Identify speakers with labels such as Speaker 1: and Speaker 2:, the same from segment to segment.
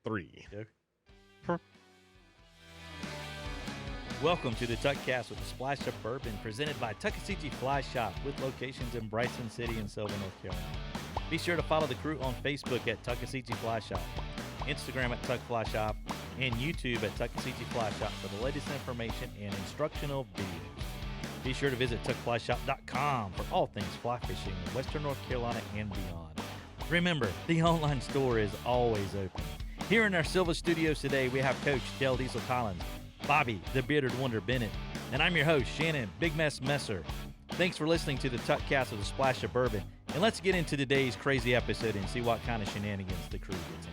Speaker 1: 3.
Speaker 2: Welcome to the Tuckcast with a splash of bourbon, presented by Tuckaseegee Fly Shop with locations in Bryson City and Sylvan, North Carolina. Be sure to follow the crew on Facebook at Tuckaseegee Fly Shop, Instagram at Tuck Fly Shop, and YouTube at Tuckaseegee Fly Shop for the latest information and instructional videos. Be sure to visit tuckflyshop.com for all things fly fishing in Western North Carolina and beyond. Remember, the online store is always open. Here in our Silva studios today, we have Coach Dale Diesel Collins, Bobby, the Bearded Wonder Bennett, and I'm your host, Shannon Big Mess Messer. Thanks for listening to the Tuckcast with a splash of bourbon, and let's get into today's crazy episode and see what kind of shenanigans the crew gets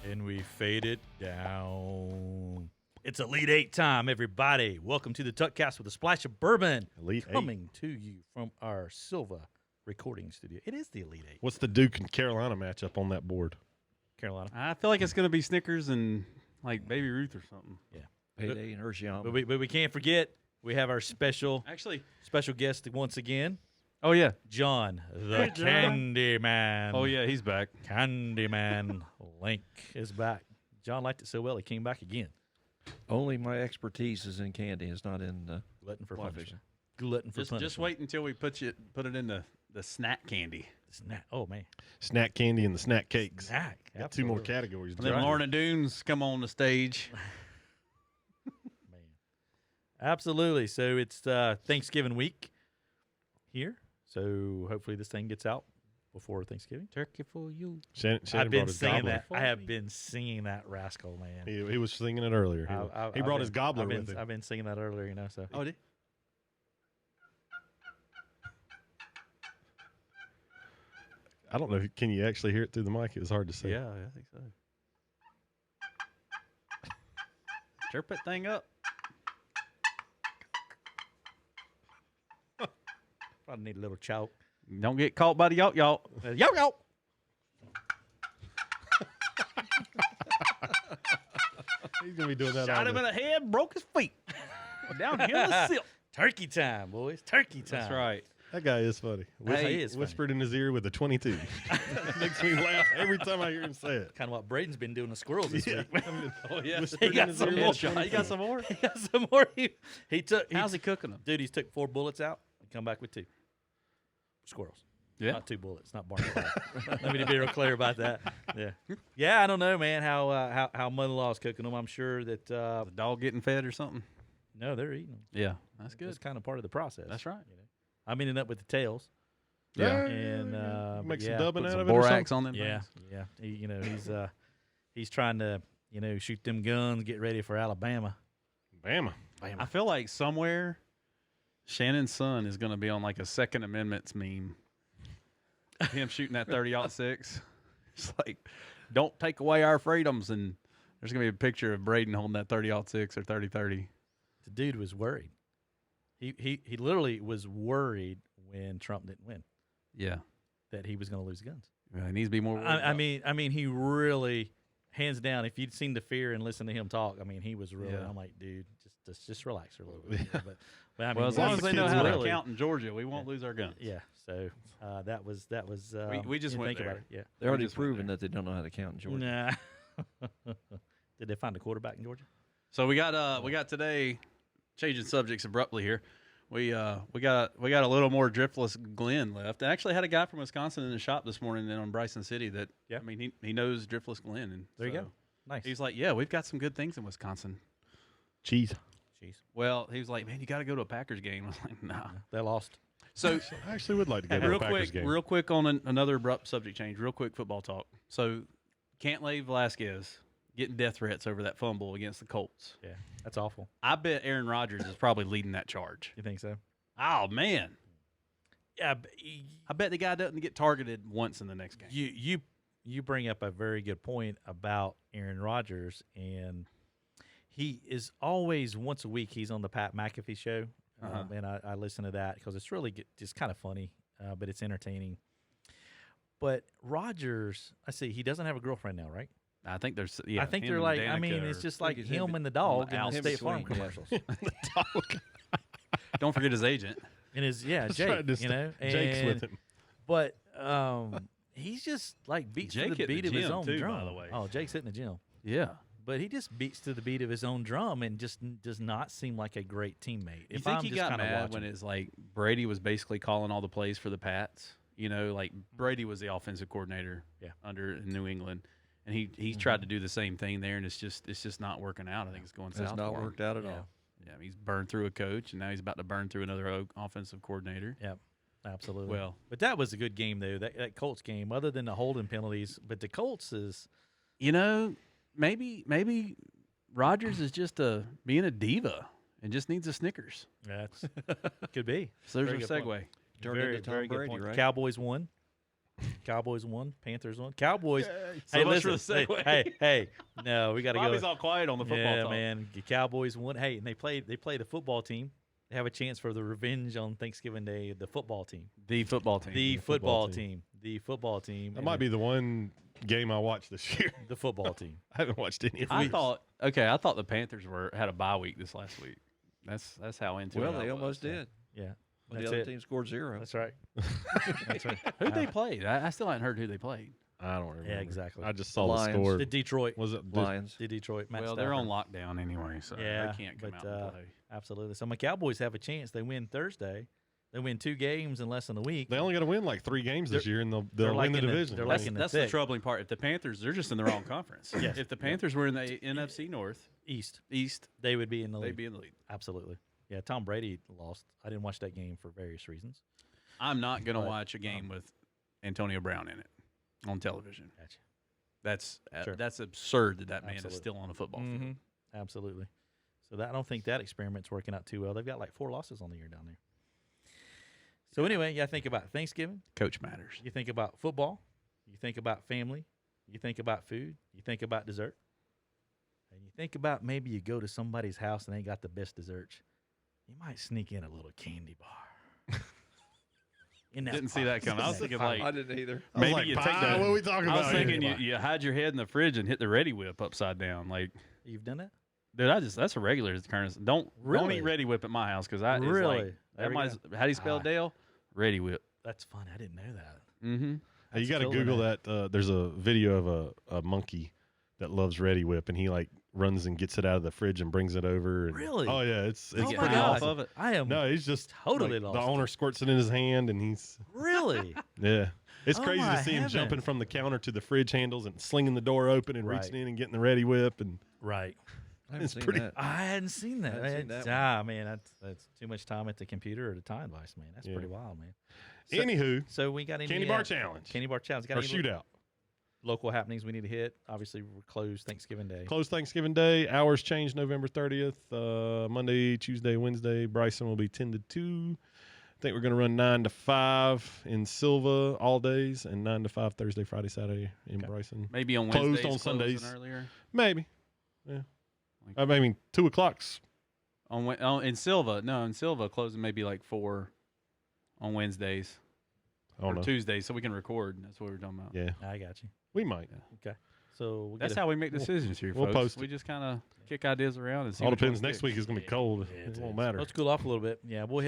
Speaker 2: into. And we fade it down. It's Elite 8 time, everybody. Welcome to the Tuckcast with a splash of bourbon.
Speaker 1: Elite
Speaker 2: coming to you from our Silva recording studio. It is the Elite 8.
Speaker 1: What's the Duke and Carolina matchup on that board?
Speaker 2: Carolina.
Speaker 3: I feel like it's going to be Snickers and like Baby Ruth or something.
Speaker 2: Yeah.
Speaker 4: Payday and Hersheyama.
Speaker 2: But we can't forget, we have our special guest once again,
Speaker 3: Oh, yeah.
Speaker 2: John, the Candyman.
Speaker 3: Oh, yeah, he's back.
Speaker 2: Candyman Lank is back. John liked it so well, he came back again.
Speaker 4: Only my expertise is in candy. It's not in
Speaker 2: Glutton for
Speaker 4: fly
Speaker 2: punishment.
Speaker 4: fishing.
Speaker 2: Glutton for punishment.
Speaker 3: Just wait until we put it in the snack candy.
Speaker 2: Snack. Oh, man.
Speaker 1: Snack candy and the snack cakes.
Speaker 2: Snack.
Speaker 1: Got 2 more
Speaker 2: Absolutely.
Speaker 1: categories.
Speaker 3: And then Lorna Doones come on the stage.
Speaker 2: Man. Absolutely. So it's Thanksgiving week here. So hopefully this thing gets out before Thanksgiving.
Speaker 3: Turkey for you.
Speaker 1: Shannon
Speaker 2: I've
Speaker 1: brought
Speaker 2: been
Speaker 1: his
Speaker 2: singing
Speaker 1: gobbler.
Speaker 2: that. I have been singing that rascal, man.
Speaker 1: He was singing it earlier. He brought his gobbler with him.
Speaker 2: I've been singing that earlier, So
Speaker 3: Oh, did
Speaker 1: I don't know. Can you actually hear it through the mic? It was hard to say.
Speaker 3: Yeah, I think so. Chirp that thing up.
Speaker 2: probably need a little choke.
Speaker 3: Don't get caught by the y'all.
Speaker 2: Yo yo.
Speaker 1: He's going to be doing that
Speaker 3: Shot
Speaker 1: all
Speaker 3: him in
Speaker 1: day.
Speaker 3: the head, broke his feet. Downhill the silk.
Speaker 2: Turkey time, boys. Turkey time.
Speaker 3: That's right.
Speaker 1: That guy is funny.
Speaker 2: He is funny.
Speaker 1: Whispered in his ear with a 22. Makes me laugh every time I hear him say it.
Speaker 2: Kind of what Braden's been doing to squirrels this week.
Speaker 3: Oh, yeah.
Speaker 1: Whispered
Speaker 2: got
Speaker 1: in his
Speaker 2: some
Speaker 1: ear
Speaker 2: more.
Speaker 1: with a 22.
Speaker 3: You got some more?
Speaker 2: He got some more. He took.
Speaker 3: How's he cooking them?
Speaker 2: Dude, he's took 4 bullets out and come back with 2 squirrels.
Speaker 3: Yeah.
Speaker 2: Not 2 bullets, not Barney Fife. Let me be real clear about that. Yeah. Yeah, I don't know, man, how mother-in-law's cooking them. I'm sure that
Speaker 3: The dog getting fed or something?
Speaker 2: no, they're eating them.
Speaker 3: Yeah, that's good.
Speaker 2: It's kind of part of the process.
Speaker 3: That's right.
Speaker 2: You know? I'm ending up with the tails.
Speaker 3: Yeah.
Speaker 2: And
Speaker 1: Make
Speaker 2: but
Speaker 1: some
Speaker 2: yeah,
Speaker 1: dubbing
Speaker 3: Put
Speaker 1: out
Speaker 3: some
Speaker 1: of it or
Speaker 3: borax
Speaker 1: something?
Speaker 3: on them
Speaker 2: Yeah,
Speaker 3: things.
Speaker 2: yeah. He's trying to shoot them guns, get ready for Alabama.
Speaker 1: Bama.
Speaker 3: I feel like somewhere Shannon's son is going to be on like a Second Amendments meme. Him shooting that 30-06. It's like, don't take away our freedoms. And there's going to be a picture of Braden holding that 30-06 or 30-30.
Speaker 2: The dude was worried. He literally was worried when Trump didn't win
Speaker 3: Yeah.
Speaker 2: that he was going to lose guns.
Speaker 3: Yeah, he needs to be more.
Speaker 2: I mean, he really, hands down. If you'd seen the fear and listened to him talk, I mean, he was really.
Speaker 3: Yeah.
Speaker 2: I'm like, dude, just relax for a little bit. But I mean,
Speaker 3: Well, as long as they know
Speaker 1: kids
Speaker 3: how to
Speaker 2: really-
Speaker 3: count in Georgia, we won't lose our guns.
Speaker 2: Yeah. So that was.
Speaker 3: We just
Speaker 2: you
Speaker 3: went
Speaker 2: think
Speaker 3: there.
Speaker 2: about it. Yeah.
Speaker 4: They're already
Speaker 3: just went
Speaker 4: proven that they don't know how to count in Georgia.
Speaker 2: Nah. Did they find a quarterback in Georgia?
Speaker 3: So we got today, changing subjects abruptly here. We got a little more driftless Glen left. I actually had a guy from Wisconsin in the shop this morning in on Bryson City that
Speaker 2: Yeah.
Speaker 3: I mean he knows driftless Glen, and
Speaker 2: There you
Speaker 3: so
Speaker 2: go. Nice.
Speaker 3: He's like, yeah, we've got some good things in Wisconsin.
Speaker 1: Cheese.
Speaker 2: Jeez.
Speaker 3: Well, he was like, man, you got to go to a Packers game. I was like, nah.
Speaker 2: They lost.
Speaker 3: So
Speaker 1: I actually would like to go to a Packers game.
Speaker 3: real quick on another abrupt subject change. Real quick football talk. So Cantlay Velasquez getting death threats over that fumble against the Colts.
Speaker 2: Yeah. That's awful.
Speaker 3: I bet Aaron Rodgers is probably leading that charge.
Speaker 2: You think so?
Speaker 3: Oh man,
Speaker 2: Yeah.
Speaker 3: I bet the guy doesn't get targeted once in the next game.
Speaker 2: You bring up a very good point about Aaron Rodgers, and he is always once a week he's on the Pat McAfee show, and I listen to that because it's really just kind of funny, but it's entertaining. But Rodgers, I see he doesn't have a girlfriend now, right?
Speaker 3: I think there's
Speaker 2: I think
Speaker 3: him
Speaker 2: they're
Speaker 3: and
Speaker 2: like,
Speaker 3: Danica
Speaker 2: it's
Speaker 3: are-
Speaker 2: just like
Speaker 4: it's
Speaker 2: him
Speaker 4: him
Speaker 2: and the dog
Speaker 3: the
Speaker 2: in the
Speaker 3: out
Speaker 2: State Farm
Speaker 4: between, yeah.
Speaker 2: commercials.
Speaker 3: Don't forget his agent.
Speaker 2: And his
Speaker 1: That's
Speaker 2: Jake,
Speaker 1: right,
Speaker 2: you know,
Speaker 1: Jake's
Speaker 2: and-
Speaker 1: with him.
Speaker 2: But He's just like beats
Speaker 3: Jake
Speaker 2: to the
Speaker 3: hit the
Speaker 2: beat of his
Speaker 3: gym,
Speaker 2: own
Speaker 3: too, by
Speaker 2: drum.
Speaker 3: the way.
Speaker 2: Oh, Jake's hitting the gym.
Speaker 3: Yeah.
Speaker 2: But he just beats to the beat of his own drum and just does not seem like a great teammate.
Speaker 3: You think he got mad when it's like Brady was basically calling all the plays for the Pats? You know, like Brady was the offensive coordinator under New England, and he's tried to do the same thing there, and it's just not working out. I think it's going south.
Speaker 4: It's not
Speaker 3: for him.
Speaker 4: worked out at all.
Speaker 3: Yeah, he's burned through a coach, and now he's about to burn through another offensive coordinator.
Speaker 2: Yep, absolutely.
Speaker 3: Well,
Speaker 2: but that was a good game though. That Colts game, other than the holding penalties, but the Colts is,
Speaker 3: you know, maybe Rodgers is just being a diva and just needs a Snickers.
Speaker 2: that's could be.
Speaker 3: So there's
Speaker 2: Very
Speaker 3: a
Speaker 2: good
Speaker 3: segue.
Speaker 2: point.
Speaker 4: Turned into Tom Brady, right?
Speaker 2: Cowboys won. Panthers won. Cowboys.
Speaker 3: So
Speaker 2: Hey,
Speaker 3: much for
Speaker 2: listen.
Speaker 3: the segue.
Speaker 2: Hey. No, we got to go.
Speaker 3: Bobby's all quiet on the football
Speaker 2: Yeah,
Speaker 3: talk.
Speaker 2: man. The Cowboys won. Hey, and they played a football team. They have a chance for the revenge on Thanksgiving Day. The football team.
Speaker 3: The football team.
Speaker 2: The football team. The football team.
Speaker 1: That might be the one game I watched this year.
Speaker 2: the football team.
Speaker 1: I haven't watched any of
Speaker 3: I
Speaker 1: it.
Speaker 3: thought the Panthers had a bye week this last week. That's how into it.
Speaker 4: Well,
Speaker 3: I
Speaker 4: they
Speaker 3: was.
Speaker 4: almost did.
Speaker 2: Yeah.
Speaker 4: But
Speaker 2: That's
Speaker 4: the other
Speaker 2: it.
Speaker 4: team scored 0.
Speaker 2: That's right. That's right.
Speaker 3: Who'd they played? I still haven't heard who they played.
Speaker 1: I don't remember.
Speaker 2: Yeah, exactly.
Speaker 1: I just saw
Speaker 4: Lions.
Speaker 1: the score.
Speaker 2: The Detroit.
Speaker 1: Was it
Speaker 4: Lions.
Speaker 2: The Detroit. Matt
Speaker 3: Well, they're on
Speaker 2: Stafford.
Speaker 3: lockdown anyway, so
Speaker 2: Yeah,
Speaker 3: they can't come
Speaker 2: but,
Speaker 3: out and play.
Speaker 2: Absolutely. So my Cowboys have a chance. They win Thursday. They win 2 games in less than a week.
Speaker 1: They only got to win like 3 games this year, and they'll
Speaker 2: they're
Speaker 1: win
Speaker 2: like
Speaker 1: the
Speaker 2: in the-
Speaker 1: division.
Speaker 2: they're
Speaker 1: right?
Speaker 2: like in the
Speaker 3: That's the
Speaker 2: thick.
Speaker 3: troubling part. If the Panthers, they're just in the wrong conference.
Speaker 2: Yes.
Speaker 3: If the Panthers were in the NFC North,
Speaker 2: East.
Speaker 3: they
Speaker 2: would be in the league.
Speaker 3: they'd be in the lead.
Speaker 2: Absolutely. Yeah, Tom Brady lost. I didn't watch that game for various reasons.
Speaker 3: I'm not going to
Speaker 2: But,
Speaker 3: watch a game with Antonio Brown in it on television.
Speaker 2: Gotcha.
Speaker 3: That's
Speaker 2: Sure.
Speaker 3: that's absurd that man
Speaker 2: Absolutely.
Speaker 3: is still on a football field.
Speaker 2: Mhm. Absolutely. So I don't think that experiment's working out too well. They've got like 4 losses on the year down there. So anyway, yeah, think about Thanksgiving.
Speaker 3: Coach matters.
Speaker 2: You think about football. You think about family. You think about food. You think about dessert. And you think about maybe you go to somebody's house and they got the best desserts. You might sneak in a little candy bar. In that
Speaker 3: Didn't see that coming. I was thinking like
Speaker 4: I didn't either.
Speaker 1: I was
Speaker 3: maybe
Speaker 1: like,
Speaker 3: you take
Speaker 1: "Pie?
Speaker 3: the.
Speaker 1: What are we talking
Speaker 3: I
Speaker 1: about
Speaker 3: was
Speaker 1: here?"
Speaker 3: thinking you hide your head in the fridge and hit the Ready Whip upside down. Like,
Speaker 2: You've done that?
Speaker 3: dude, that's a regular occurrence. Don't
Speaker 2: Really?
Speaker 3: eat Ready Whip at my house because I
Speaker 2: Really?
Speaker 3: Is
Speaker 2: There
Speaker 3: like,
Speaker 2: we
Speaker 3: might
Speaker 2: go.
Speaker 3: as- how do you spell
Speaker 2: Ah.
Speaker 3: Dale? Ready Whip.
Speaker 2: That's fun. I didn't know that.
Speaker 3: Mm-hmm.
Speaker 1: Hey, you
Speaker 2: That's
Speaker 1: got to
Speaker 2: killer,
Speaker 1: Google
Speaker 2: man.
Speaker 1: that. There's a video of a monkey that loves Ready Whip, and he like runs and gets it out of the fridge and brings it over. And,
Speaker 2: Really?
Speaker 1: Oh yeah, it's
Speaker 2: Oh
Speaker 3: get
Speaker 2: my
Speaker 3: high
Speaker 2: God.
Speaker 3: off of it.
Speaker 2: I am
Speaker 1: no, he's just
Speaker 2: totally
Speaker 1: like,
Speaker 2: lost.
Speaker 1: the owner squirts it in his hand, and he's
Speaker 2: Really?
Speaker 1: yeah. It's
Speaker 2: Oh,
Speaker 1: crazy
Speaker 2: my
Speaker 1: to see him
Speaker 2: heavens.
Speaker 1: jumping from the counter to the fridge handles and slinging the door open and
Speaker 2: Right.
Speaker 1: reaching in and getting the Ready Whip, and
Speaker 2: Right.
Speaker 4: I haven't
Speaker 1: It's
Speaker 4: seen
Speaker 1: pretty-
Speaker 4: that.
Speaker 2: I hadn't seen that.
Speaker 4: Hadn't seen that one.
Speaker 2: Man, that's too much time at the computer or the time device, man. That's
Speaker 1: Yeah.
Speaker 2: pretty wild, man. So,
Speaker 1: anywho,
Speaker 2: so we got any
Speaker 1: Candy Bar Challenge
Speaker 2: Candy Bar Challenge. Got
Speaker 1: or
Speaker 2: any
Speaker 1: shootout.
Speaker 2: local happenings we need to hit? Obviously, we're closed Thanksgiving Day.
Speaker 1: Close Thanksgiving Day. Hours change November 30th. Monday, Tuesday, Wednesday. Bryson will be 10 to 2. I think we're going to run 9 to 5 in Silva all days, and 9 to 5 Thursday, Friday, Saturday in
Speaker 2: Okay.
Speaker 1: Bryson.
Speaker 3: Maybe on
Speaker 1: Closed
Speaker 3: Wednesdays,
Speaker 1: on Sundays.
Speaker 3: closing earlier.
Speaker 1: Maybe. Yeah.
Speaker 3: Like-
Speaker 1: I mean, 2 o'clock's.
Speaker 3: In Silva closing maybe like 4 on Wednesdays
Speaker 1: I don't
Speaker 3: or
Speaker 1: know.
Speaker 3: Tuesdays, so we can record. That's what we're talking about.
Speaker 1: Yeah,
Speaker 2: I got you.
Speaker 1: we might.
Speaker 2: Okay. So we'll
Speaker 3: That's
Speaker 2: get
Speaker 3: how we make decisions here,
Speaker 1: we'll
Speaker 3: folks.
Speaker 1: post
Speaker 3: We
Speaker 1: it.
Speaker 3: just kind of kick ideas around and see.
Speaker 1: All
Speaker 3: which
Speaker 1: depends.
Speaker 3: one
Speaker 1: Next
Speaker 3: sticks.
Speaker 1: week is going to be cold. It won't matter.
Speaker 2: Let's cool off a little bit. Yeah, we'll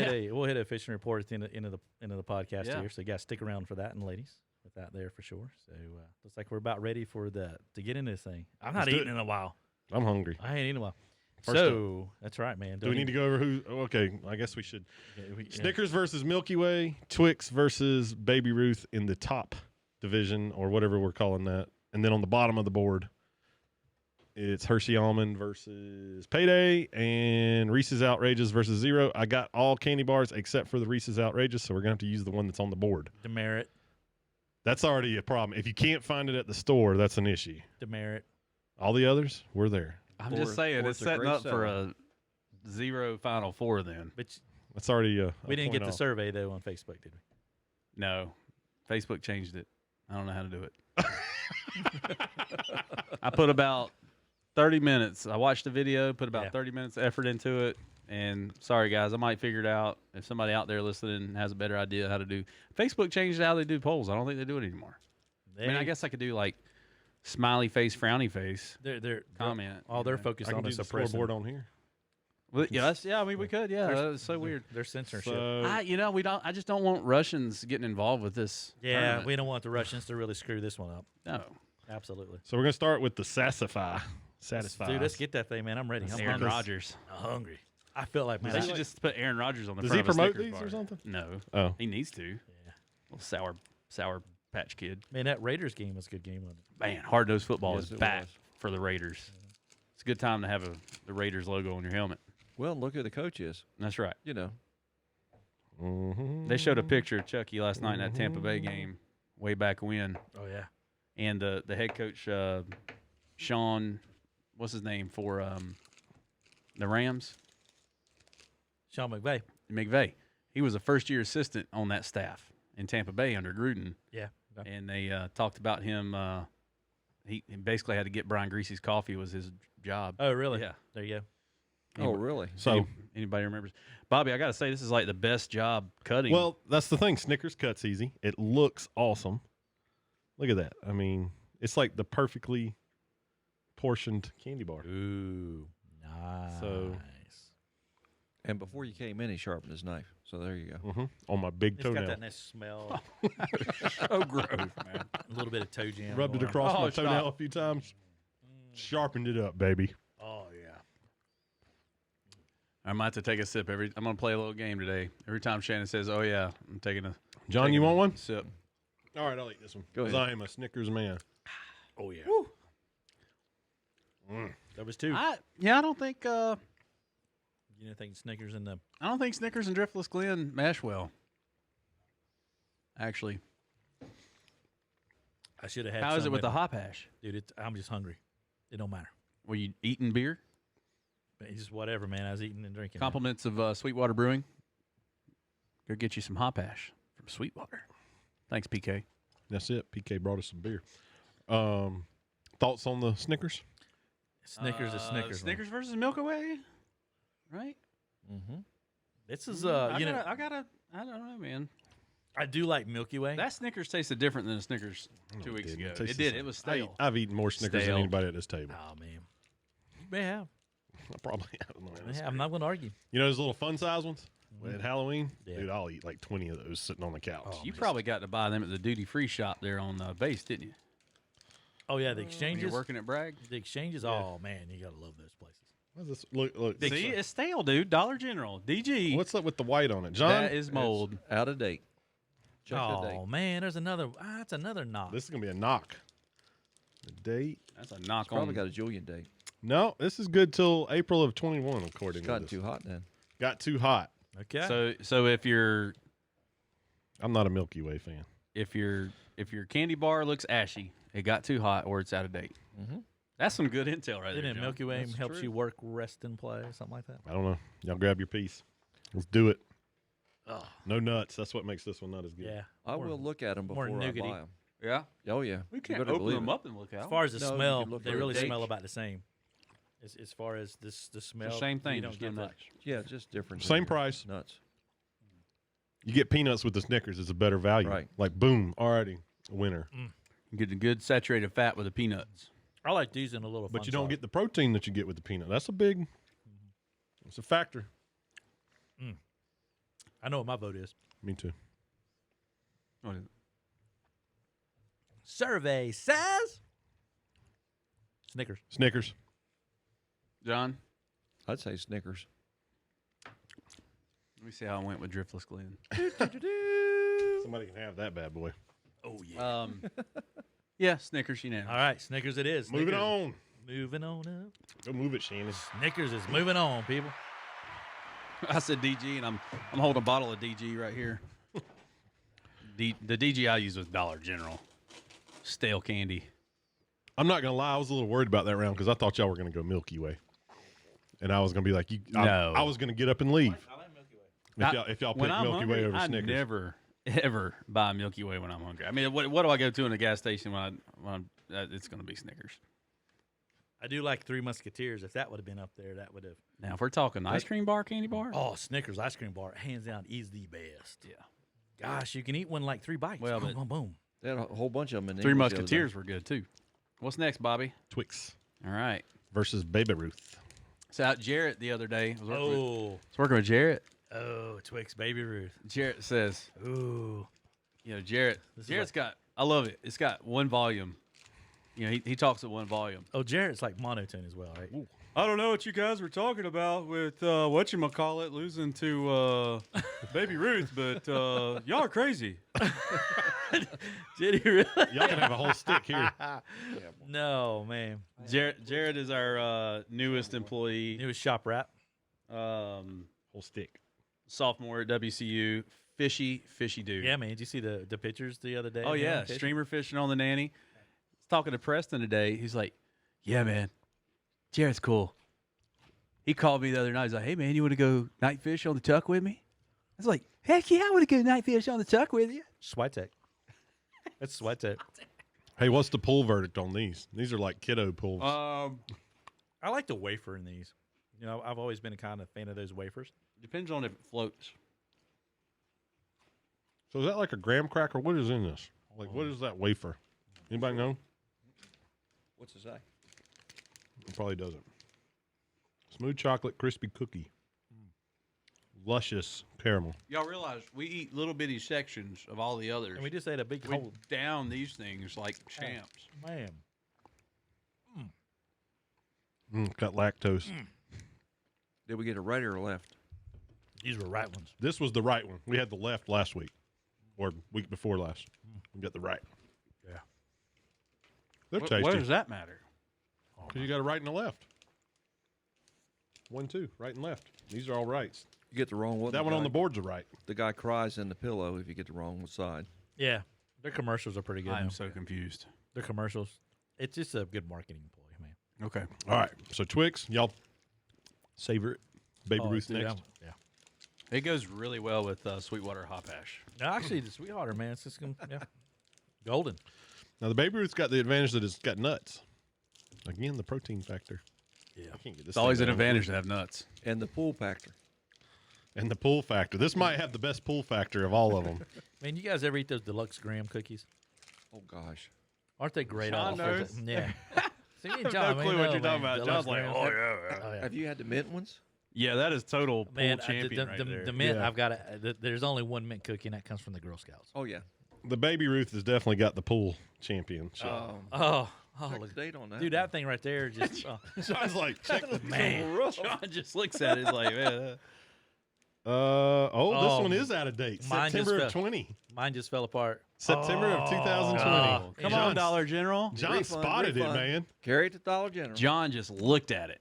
Speaker 2: hit a fishing report at the end of the podcast
Speaker 3: Yeah.
Speaker 2: here. So you guys stick around for that, and ladies, with that there for sure. So looks like we're about ready to get into this thing. I'm not
Speaker 1: Let's do
Speaker 2: eating
Speaker 1: it.
Speaker 2: in a while.
Speaker 1: I'm hungry.
Speaker 2: I ain't eating in a while.
Speaker 1: First
Speaker 2: So that's right, man.
Speaker 1: Do we need to go over who? Oh, okay, I guess we should.
Speaker 2: Yeah.
Speaker 1: Snickers versus Milky Way, Twix versus Baby Ruth in the top division or whatever we're calling that. And then on the bottom of the board, it's Hershey Almond versus Payday and Reese's Outrageous versus Zero. I got all candy bars except for the Reese's Outrageous, so we're going to have to use the one that's on the board.
Speaker 2: Demerit.
Speaker 1: That's already a problem. If you can't find it at the store, that's an issue.
Speaker 2: Demerit.
Speaker 1: All the others, we're there.
Speaker 3: I'm just saying, it's
Speaker 4: Four's a
Speaker 3: setting
Speaker 4: great
Speaker 3: up for
Speaker 4: seller.
Speaker 3: a 0 Final Four then.
Speaker 2: But
Speaker 1: That's already a
Speaker 2: we didn't
Speaker 1: point
Speaker 2: get the
Speaker 1: off.
Speaker 2: survey though on Facebook, did we?
Speaker 3: No, Facebook changed it. I don't know how to do it. I put about 30 minutes. I watched the video, put about
Speaker 2: Yeah.
Speaker 3: 30 minutes of effort into it. And sorry, guys, I might figure it out. If somebody out there listening has a better idea how to do. Facebook changed how they do polls. I don't think they do it anymore. I mean, I guess I could do like smiley face, frowny face
Speaker 2: they're
Speaker 3: comment.
Speaker 2: all they're
Speaker 3: you know.
Speaker 2: focused
Speaker 1: I can
Speaker 2: on
Speaker 1: do
Speaker 2: is
Speaker 1: the
Speaker 2: suppressing.
Speaker 1: scoreboard on here.
Speaker 3: Well, yeah, I mean, we could. Yeah, that's so weird.
Speaker 2: There's censorship.
Speaker 1: So,
Speaker 3: We don't. I just don't want Russians getting involved with this.
Speaker 2: Yeah,
Speaker 3: tournament.
Speaker 2: we don't want the Russians to really screw this one up.
Speaker 3: No.
Speaker 2: Absolutely.
Speaker 1: so we're gonna start with the Satisfy.
Speaker 2: Dude, let's get that thing, man. I'm ready. I'm
Speaker 3: Aaron
Speaker 2: hungry.
Speaker 3: Rodgers.
Speaker 2: I'm hungry. I feel like, man,
Speaker 3: They
Speaker 2: I
Speaker 3: should just put Aaron Rodgers on the
Speaker 1: Does
Speaker 3: front
Speaker 1: he
Speaker 3: of a
Speaker 1: promote
Speaker 3: Snickers
Speaker 1: these
Speaker 3: bar.
Speaker 1: or something?
Speaker 3: No.
Speaker 1: Oh.
Speaker 3: He needs to.
Speaker 2: Yeah.
Speaker 3: Little sour patch kid.
Speaker 2: Man, that Raiders game was a good game, wasn't it?
Speaker 3: Man, hard-nosed football
Speaker 4: Yes,
Speaker 3: is
Speaker 4: it
Speaker 3: back
Speaker 4: was.
Speaker 3: for the Raiders. It's a good time to have the Raiders logo on your helmet.
Speaker 4: Well, look who the coach is.
Speaker 3: That's right.
Speaker 4: You know.
Speaker 1: Mhm.
Speaker 3: They showed a picture of Chucky last night in that Tampa Bay game way back when.
Speaker 2: Oh, yeah.
Speaker 3: And the head coach, Sean, what's his name for the Rams?
Speaker 2: Sean McVay.
Speaker 3: McVay. He was a first-year assistant on that staff in Tampa Bay under Gruden.
Speaker 2: Yeah. Okay.
Speaker 3: And they talked about him. He basically had to get Brian Greasy's coffee was his job.
Speaker 2: Oh, really?
Speaker 3: Yeah.
Speaker 2: There you go.
Speaker 4: Oh, really?
Speaker 1: So,
Speaker 3: Anybody remembers? Bobby, I got to say, this is like the best job cutting.
Speaker 1: well, that's the thing. Snickers cuts easy. It looks awesome. Look at that. I mean, it's like the perfectly portioned candy bar.
Speaker 2: Ooh, nice.
Speaker 1: So-
Speaker 4: And before you came in, he sharpened his knife. So there you go.
Speaker 1: On my big
Speaker 2: It's got
Speaker 1: toenail.
Speaker 2: that nice smell.
Speaker 3: so gross, man.
Speaker 2: A little bit of toe jam.
Speaker 1: Rubbed it
Speaker 2: going on.
Speaker 1: across
Speaker 3: Oh,
Speaker 1: my
Speaker 3: stop.
Speaker 1: toenail a few times. Sharpened it up, baby.
Speaker 2: Oh, yeah.
Speaker 3: I might have to take a sip I'm going to play a little game today. Every time Shannon says, "Oh yeah," I'm taking a
Speaker 1: John, you want one?
Speaker 3: sip.
Speaker 1: All right, I'll eat this one.
Speaker 4: Go
Speaker 1: 'Cause
Speaker 4: ahead.
Speaker 1: I am a Snickers man.
Speaker 2: Oh, yeah. That was two.
Speaker 3: I don't think
Speaker 2: You didn't think Snickers in the...
Speaker 3: Snickers and Driftless Glen mash well. Actually,
Speaker 2: I should have had
Speaker 3: how is it
Speaker 2: some
Speaker 3: with the
Speaker 2: me.
Speaker 3: hop hash?
Speaker 2: Dude, I'm just hungry. It don't matter.
Speaker 3: Were you eating beer?
Speaker 2: It's just whatever, man. I was eating and drinking.
Speaker 3: Compliments of Sweetwater Brewing. Go get you some hop hash from Sweetwater. Thanks, PK.
Speaker 1: That's it. PK brought us some beer. Thoughts on the Snickers?
Speaker 2: Snickers is Snickers. man.
Speaker 3: Snickers versus Milky Way, right?
Speaker 4: Mm-hmm.
Speaker 2: This is,
Speaker 3: I don't know, man.
Speaker 2: I do like Milky Way.
Speaker 3: That Snickers tasted different than the Snickers 2 weeks
Speaker 1: didn't.
Speaker 3: ago.
Speaker 1: It tasted
Speaker 3: It did.
Speaker 1: the
Speaker 3: It
Speaker 1: same.
Speaker 3: was stale.
Speaker 1: I've eaten more Snickers
Speaker 3: Stale.
Speaker 1: than anybody at this table.
Speaker 2: Oh, man. You may have.
Speaker 1: I probably haven't. Man,
Speaker 2: Yeah, I'm not going to argue.
Speaker 1: You know those little fun size ones at Halloween?
Speaker 2: Yeah.
Speaker 1: Dude, I'll eat like 20 of those sitting on the couch.
Speaker 2: Oh,
Speaker 3: You probably got to buy them at the duty-free shop there on base, didn't you?
Speaker 2: Oh, yeah, the
Speaker 3: When
Speaker 2: exchanges.
Speaker 3: you're working at Bragg.
Speaker 2: The exchanges. Oh, man, you got to love those places.
Speaker 1: What's this? Look.
Speaker 3: See, it's stale, dude. Dollar General, DG.
Speaker 1: What's up with the white on it, John?
Speaker 3: that is mold.
Speaker 4: Out of date. Check the date.
Speaker 2: Oh, man, there's another. That's another knock.
Speaker 1: This is gonna be a knock. The date?
Speaker 3: That's a knock
Speaker 4: Probably
Speaker 3: on.
Speaker 4: got a Julian date.
Speaker 1: No, this is good till April of 21, according
Speaker 4: It's
Speaker 1: to
Speaker 4: gotten
Speaker 1: this.
Speaker 4: too hot then.
Speaker 1: Got too hot.
Speaker 2: Okay.
Speaker 3: So if your
Speaker 1: I'm not a Milky Way fan.
Speaker 3: if your candy bar looks ashy, it got too hot, or it's out of date.
Speaker 4: Mm-hmm.
Speaker 3: That's some good intel right there.
Speaker 2: Didn't
Speaker 3: John.
Speaker 2: Milky Way
Speaker 4: That's
Speaker 2: helps
Speaker 4: true.
Speaker 2: you work, rest, and play, something like that?
Speaker 1: I don't know. Y'all grab your piece. Let's do it.
Speaker 2: Oh,
Speaker 1: No nuts. That's what makes this one not as good.
Speaker 2: yeah.
Speaker 4: I
Speaker 2: More-
Speaker 4: will look at them
Speaker 2: more
Speaker 4: before I
Speaker 2: nougaty.
Speaker 4: buy them.
Speaker 3: Yeah,
Speaker 4: Oh, yeah.
Speaker 3: we
Speaker 4: You
Speaker 3: can't
Speaker 4: better
Speaker 3: open
Speaker 4: believe
Speaker 3: them
Speaker 4: it.
Speaker 3: up and look out.
Speaker 2: As far as the
Speaker 4: No, you
Speaker 2: smell,
Speaker 4: can look
Speaker 2: they
Speaker 4: for a
Speaker 2: really
Speaker 4: date.
Speaker 2: smell about the same. As far as the smell,
Speaker 3: same thing,
Speaker 2: You don't
Speaker 3: just
Speaker 2: get
Speaker 3: no
Speaker 2: that.
Speaker 3: nuts.
Speaker 4: Yeah, just different.
Speaker 1: Same
Speaker 4: than
Speaker 1: price.
Speaker 4: Nuts.
Speaker 1: You get peanuts with the Snickers. It's a better value.
Speaker 4: Right.
Speaker 1: Like, boom, already a winner.
Speaker 3: You get the good saturated fat with the peanuts.
Speaker 2: I like these in a little.
Speaker 1: But
Speaker 2: fun
Speaker 1: you don't
Speaker 2: size.
Speaker 1: get the protein that you get with the peanut. That's a big, it's a factor.
Speaker 2: I know what my vote is.
Speaker 1: Me too.
Speaker 3: What is it?
Speaker 2: Survey says Snickers.
Speaker 1: Snickers.
Speaker 3: John,
Speaker 4: I'd say Snickers.
Speaker 3: let me see how I went with Driftless Glen.
Speaker 1: Somebody can have that bad boy.
Speaker 2: Oh yeah.
Speaker 3: Yeah, Snickers. You know.
Speaker 2: All right, Snickers it is.
Speaker 1: Moving
Speaker 2: Snickers.
Speaker 1: on.
Speaker 2: Moving on up.
Speaker 1: Go move it, Shannon.
Speaker 2: Snickers is moving on, people.
Speaker 3: I said DG, and I'm holding a bottle of DG right here. The DG I used was Dollar General, stale candy.
Speaker 1: I'm not gonna lie. I was a little worried about that round because I thought y'all were gonna go Milky Way, and I was gonna be like,
Speaker 3: No.
Speaker 1: I was gonna get up and leave if y'all
Speaker 3: When
Speaker 1: picked
Speaker 3: I'm
Speaker 1: Milky
Speaker 3: hungry,
Speaker 1: Way over
Speaker 3: I
Speaker 1: Snickers.
Speaker 3: never ever buy Milky Way when I'm hungry. I mean, what do I go to in a gas station when it's going to be Snickers?
Speaker 2: I do like Three Musketeers. If that would have been up there, that would have.
Speaker 3: Now, if we're talking ice cream bar, candy bar,
Speaker 2: Oh, Snickers ice cream bar, hands down, is the best.
Speaker 3: yeah.
Speaker 2: Gosh, you can eat one like 3 bites.
Speaker 3: Well,
Speaker 2: boom,
Speaker 3: but-
Speaker 2: boom, boom.
Speaker 4: They had a whole bunch of them in
Speaker 3: Three
Speaker 4: English the other
Speaker 3: Musketeers were good too. What's next, Bobby?
Speaker 1: Twix
Speaker 3: All right.
Speaker 1: versus Baby Ruth.
Speaker 3: So out Jarrett the other day. I was
Speaker 2: Oh,
Speaker 3: working with Jarrett.
Speaker 2: Twix Baby Ruth.
Speaker 3: Jarrett says,
Speaker 2: Ooh.
Speaker 3: Jarrett's got, I love it. It's got one volume. He talks at one volume.
Speaker 2: Oh, Jarrett's like monotone as well, right?
Speaker 3: I don't know what you guys were talking about with whatchamacallit losing to Baby Ruth, but y'all are crazy.
Speaker 2: Did he really?
Speaker 1: Y'all can have a whole stick here.
Speaker 2: No, man.
Speaker 3: Jarrett is our newest employee.
Speaker 2: It was shop rat.
Speaker 1: Whole stick.
Speaker 3: Sophomore at WCU. Fishy dude.
Speaker 2: Yeah, man. Did you see the pictures the other day?
Speaker 3: Oh, yeah. Streamer fishing on the nanny. I was talking to Preston today. He's like, yeah, man. Jarrett's cool. He called me the other night. He's like, hey, man, you want to go night fish on the Tuck with me? I was like, heck yeah, I want to go night fish on the Tuck with you.
Speaker 2: Sweat tech. That's sweat tech.
Speaker 1: Hey, what's the pool verdict on these? These are like kiddo pools.
Speaker 2: I like the wafer in these. I've always been a kind of fan of those wafers.
Speaker 3: Depends on if it floats.
Speaker 1: So is that like a graham cracker? What is in this? Like, what is that wafer? Anybody know?
Speaker 4: What's it say?
Speaker 1: It probably doesn't. Smooth chocolate crispy cookie. Luscious caramel.
Speaker 3: Y'all realize we eat little bitty sections of all the others.
Speaker 2: And we just ate a big
Speaker 3: we
Speaker 2: hole.
Speaker 3: down these things like champs.
Speaker 2: Man.
Speaker 1: Got lactose.
Speaker 4: Did we get a right or a left?
Speaker 2: These were right ones.
Speaker 1: This was the right one. We had the left last week, or week before last. We got the right.
Speaker 2: Yeah.
Speaker 1: They're
Speaker 3: What
Speaker 1: tasty.
Speaker 3: does that matter?
Speaker 1: Because you got a right and a left. 1, 2, right and left. These are all rights.
Speaker 4: You get the wrong one.
Speaker 1: That one on the board's a right.
Speaker 4: The guy cries in the pillow if you get the wrong side.
Speaker 2: Yeah. Their commercials are pretty good.
Speaker 3: I am
Speaker 2: now.
Speaker 3: so confused.
Speaker 2: Their commercials. It's just a good marketing ploy, man.
Speaker 3: Okay.
Speaker 1: All right. So Twix, y'all savor it. Baby Ruth
Speaker 2: dude,
Speaker 1: next.
Speaker 2: yeah.
Speaker 3: It goes really well with Sweetwater hop hash.
Speaker 2: No, actually, the Sweethearter, man, it's just golden.
Speaker 1: Now the Baby Ruth's got the advantage that it's got nuts. Again, the protein factor.
Speaker 2: Yeah.
Speaker 1: I can't get this.
Speaker 3: It's always
Speaker 1: thing
Speaker 3: an
Speaker 1: down.
Speaker 3: advantage to have nuts.
Speaker 4: And the pool factor.
Speaker 1: And the pull factor. This might have the best pull factor of all of them.
Speaker 2: Man, you guys ever eat those deluxe graham cookies?
Speaker 4: Oh, gosh.
Speaker 2: Aren't they great?
Speaker 3: John knows.
Speaker 2: Yeah. See,
Speaker 3: I have
Speaker 2: John,
Speaker 3: no
Speaker 2: man,
Speaker 3: clue what you're
Speaker 2: man,
Speaker 3: talking about.
Speaker 2: deluxe
Speaker 3: John's like,
Speaker 2: graham.
Speaker 3: oh, yeah.
Speaker 2: Oh, yeah.
Speaker 4: Have you had the mint ones?
Speaker 3: Yeah, that is total pool
Speaker 2: Man,
Speaker 3: champion right there.
Speaker 2: the mint,
Speaker 1: Yeah.
Speaker 2: I've got there's only one mint cookie, and that comes from the Girl Scouts.
Speaker 4: Oh, yeah.
Speaker 1: The Baby Ruth has definitely got the pool champion. So.
Speaker 2: Oh,
Speaker 4: Check
Speaker 2: look,
Speaker 4: the date on that.
Speaker 2: dude, that thing right there just
Speaker 1: John's like, check the
Speaker 2: man.
Speaker 3: John just looks at it he's like, man.
Speaker 1: this
Speaker 2: Oh,
Speaker 1: one is out of date.
Speaker 2: mine just
Speaker 1: September of
Speaker 2: fell.
Speaker 1: 20.
Speaker 2: Mine just fell apart.
Speaker 1: September of 2020.
Speaker 3: Come on, Dollar General.
Speaker 1: John
Speaker 4: Refund,
Speaker 1: spotted
Speaker 4: refund.
Speaker 1: it, man.
Speaker 4: Carry it to Dollar General.
Speaker 3: John just looked at it.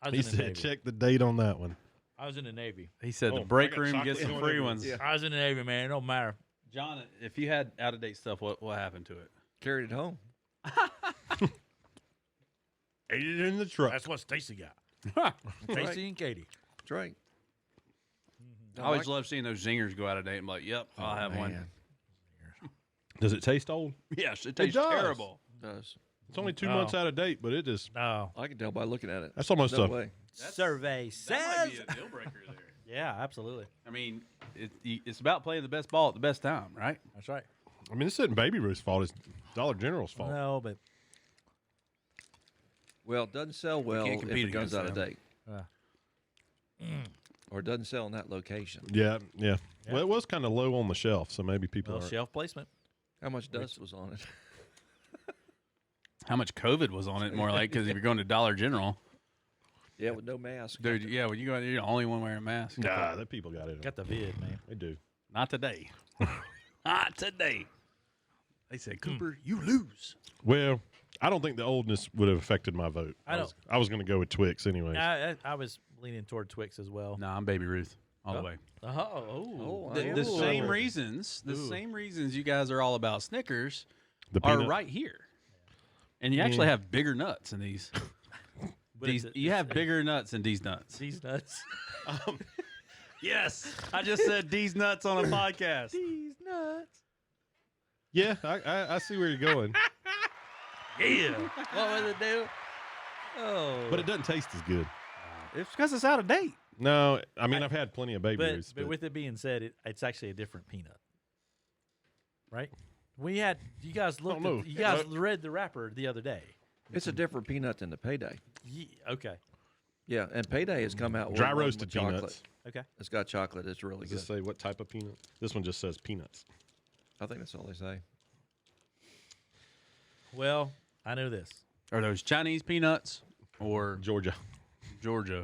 Speaker 2: I
Speaker 1: He
Speaker 2: was in the
Speaker 1: said,
Speaker 2: Navy.
Speaker 1: check the date on that one.
Speaker 2: I was in the Navy.
Speaker 3: He said
Speaker 1: Oh,
Speaker 3: the break
Speaker 1: I got
Speaker 3: room gets
Speaker 1: chocolate
Speaker 3: some
Speaker 1: going
Speaker 3: free
Speaker 1: everywhere.
Speaker 3: ones.
Speaker 4: Yeah.
Speaker 2: I was in the Navy, man. It don't matter.
Speaker 3: John, if you had out of date stuff, what happened to it?
Speaker 4: Carried it home.
Speaker 1: Ate it in the truck.
Speaker 2: That's what Stacy got. Stacy and Katie.
Speaker 4: That's right.
Speaker 3: I always love seeing those zingers go out of date. I'm like, yep, I'll have one.
Speaker 4: Man.
Speaker 1: Does it taste old?
Speaker 3: Yes, it tastes
Speaker 1: does.
Speaker 3: terrible.
Speaker 4: It does.
Speaker 1: It's only 2
Speaker 2: Oh.
Speaker 1: months out of date, but it is.
Speaker 2: No.
Speaker 4: I can tell by looking at it.
Speaker 1: That's almost
Speaker 4: No
Speaker 1: a.
Speaker 4: way.
Speaker 2: Survey
Speaker 3: That might
Speaker 2: says.
Speaker 3: be a deal breaker there.
Speaker 2: Yeah, absolutely.
Speaker 3: I mean, it's about playing the best ball at the best time, right?
Speaker 2: That's right.
Speaker 1: I mean, this isn't Baby Ruth's fault. It's Dollar General's fault.
Speaker 2: No, but
Speaker 4: Well, it doesn't sell well if
Speaker 3: compete
Speaker 4: it goes
Speaker 3: against
Speaker 4: out of
Speaker 3: them.
Speaker 4: date.
Speaker 2: uh,
Speaker 4: Or it doesn't sell in that location.
Speaker 1: Yeah. Well, it was kind of low on the shelf, so maybe people
Speaker 2: well,
Speaker 1: are.
Speaker 2: shelf placement.
Speaker 4: How much dust was on it?
Speaker 3: How much COVID was on it, more like, because if you're going to Dollar General,
Speaker 4: Yeah, with no mask.
Speaker 3: dude, yeah, when you go out there, you're the only one wearing a mask.
Speaker 1: Nah, that people got it.
Speaker 2: Got the vid, man.
Speaker 1: They do.
Speaker 3: Not today. Not today. They said, Cooper, you lose.
Speaker 1: Well, I don't think the oldness would have affected my vote.
Speaker 2: I don't.
Speaker 1: I was going to go with Twix anyways.
Speaker 2: I was leaning toward Twix as well.
Speaker 3: No, I'm Baby Ruth all the
Speaker 2: Oh.
Speaker 3: way.
Speaker 2: Oh,
Speaker 4: I
Speaker 3: The
Speaker 4: am.
Speaker 3: same
Speaker 4: Ooh.
Speaker 3: reasons,
Speaker 2: Ooh.
Speaker 3: same reasons you guys are all about Snickers
Speaker 1: The
Speaker 3: are
Speaker 1: peanut-
Speaker 3: right here. And you actually have bigger nuts in these.
Speaker 2: But
Speaker 3: These you have bigger nuts in these nuts.
Speaker 2: These nuts.
Speaker 3: Yes, I just said these nuts on a podcast.
Speaker 2: These nuts.
Speaker 1: Yeah, I see where you're going,
Speaker 2: Yeah. What was it, dude? Oh.
Speaker 1: but it doesn't taste as good.
Speaker 3: It's because it's out of date.
Speaker 1: No, I mean I've had plenty of Baby Ruths,
Speaker 2: but with it being said, it's actually a different peanut, right? We had you guys looked.
Speaker 1: know.
Speaker 2: You guys read the wrapper the other day.
Speaker 4: It's a different peanut than the payday.
Speaker 2: Yeah, okay.
Speaker 4: Yeah, and Payday has come out with
Speaker 1: Dry
Speaker 4: one
Speaker 1: roasted
Speaker 4: with chocolate.
Speaker 1: peanuts.
Speaker 2: Okay.
Speaker 4: It's got chocolate. It's really
Speaker 1: Does
Speaker 4: good.
Speaker 1: this say what type of peanut? This one just says peanuts.
Speaker 4: I think that's all they say.
Speaker 2: Well, I know this.
Speaker 3: Are those Chinese peanuts or
Speaker 1: Georgia.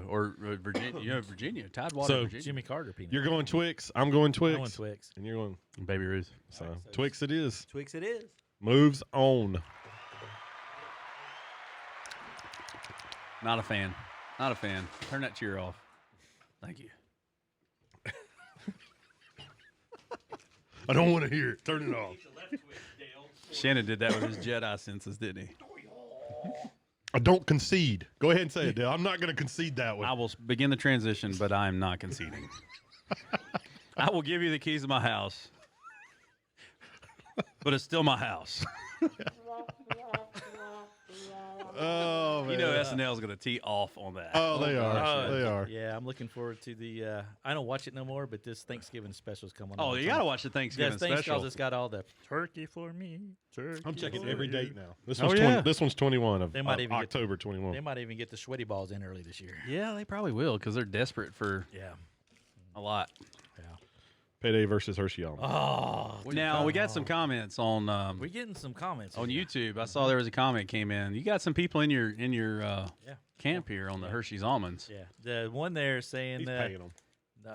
Speaker 3: or Virginia? You know, Virginia, Tidewater,
Speaker 1: So-
Speaker 3: Virginia.
Speaker 2: Jimmy Carter peanut.
Speaker 1: You're going Twix. I'm going Twix.
Speaker 2: I want Twix.
Speaker 1: And you're going.
Speaker 3: Baby Ruth.
Speaker 1: So,
Speaker 2: All right, so
Speaker 1: Twix it is.
Speaker 2: Twix it is.
Speaker 1: Moves on.
Speaker 3: Not a fan. Not a fan. Turn that cheer off. Thank you.
Speaker 1: I don't want to hear it. Turn it off.
Speaker 3: Shannon did that with his Jedi senses, didn't he?
Speaker 1: I don't concede. Go ahead and say it, Dale. I'm not going to concede that one.
Speaker 3: I will begin the transition, but I am not conceding. I will give you the keys to my house, but it's still my house.
Speaker 1: Oh, man.
Speaker 3: You know SNL is going to tee off on that.
Speaker 1: Oh, they are. They are.
Speaker 2: Yeah, I'm looking forward to the. I don't watch it no more, but this Thanksgiving special's coming on.
Speaker 3: Oh,
Speaker 2: all the
Speaker 3: you
Speaker 2: time.
Speaker 3: got to watch the Thanksgiving
Speaker 2: Yes, thanks,
Speaker 3: special.
Speaker 2: because it's got all the turkey for me. Turkey
Speaker 1: I'm checking
Speaker 2: for
Speaker 1: every
Speaker 2: you.
Speaker 1: date now. This
Speaker 3: Oh,
Speaker 1: one's
Speaker 3: yeah.
Speaker 1: this one's 21 of
Speaker 2: They might even get-
Speaker 1: October 21.
Speaker 2: They might even get the sweaty balls in early this year.
Speaker 3: Yeah, they probably will because they're desperate for
Speaker 2: Yeah.
Speaker 3: a lot.
Speaker 2: Yeah.
Speaker 1: Payday versus Hershey Almond.
Speaker 2: Oh,
Speaker 3: Now we got some comments on
Speaker 2: we're getting some comments
Speaker 3: on
Speaker 2: here.
Speaker 3: YouTube. I saw there was a comment came in. You got some people in your
Speaker 2: Yeah.
Speaker 3: camp here on the Hershey's almonds.
Speaker 2: Yeah. The one there saying
Speaker 1: He's paying them.
Speaker 2: no,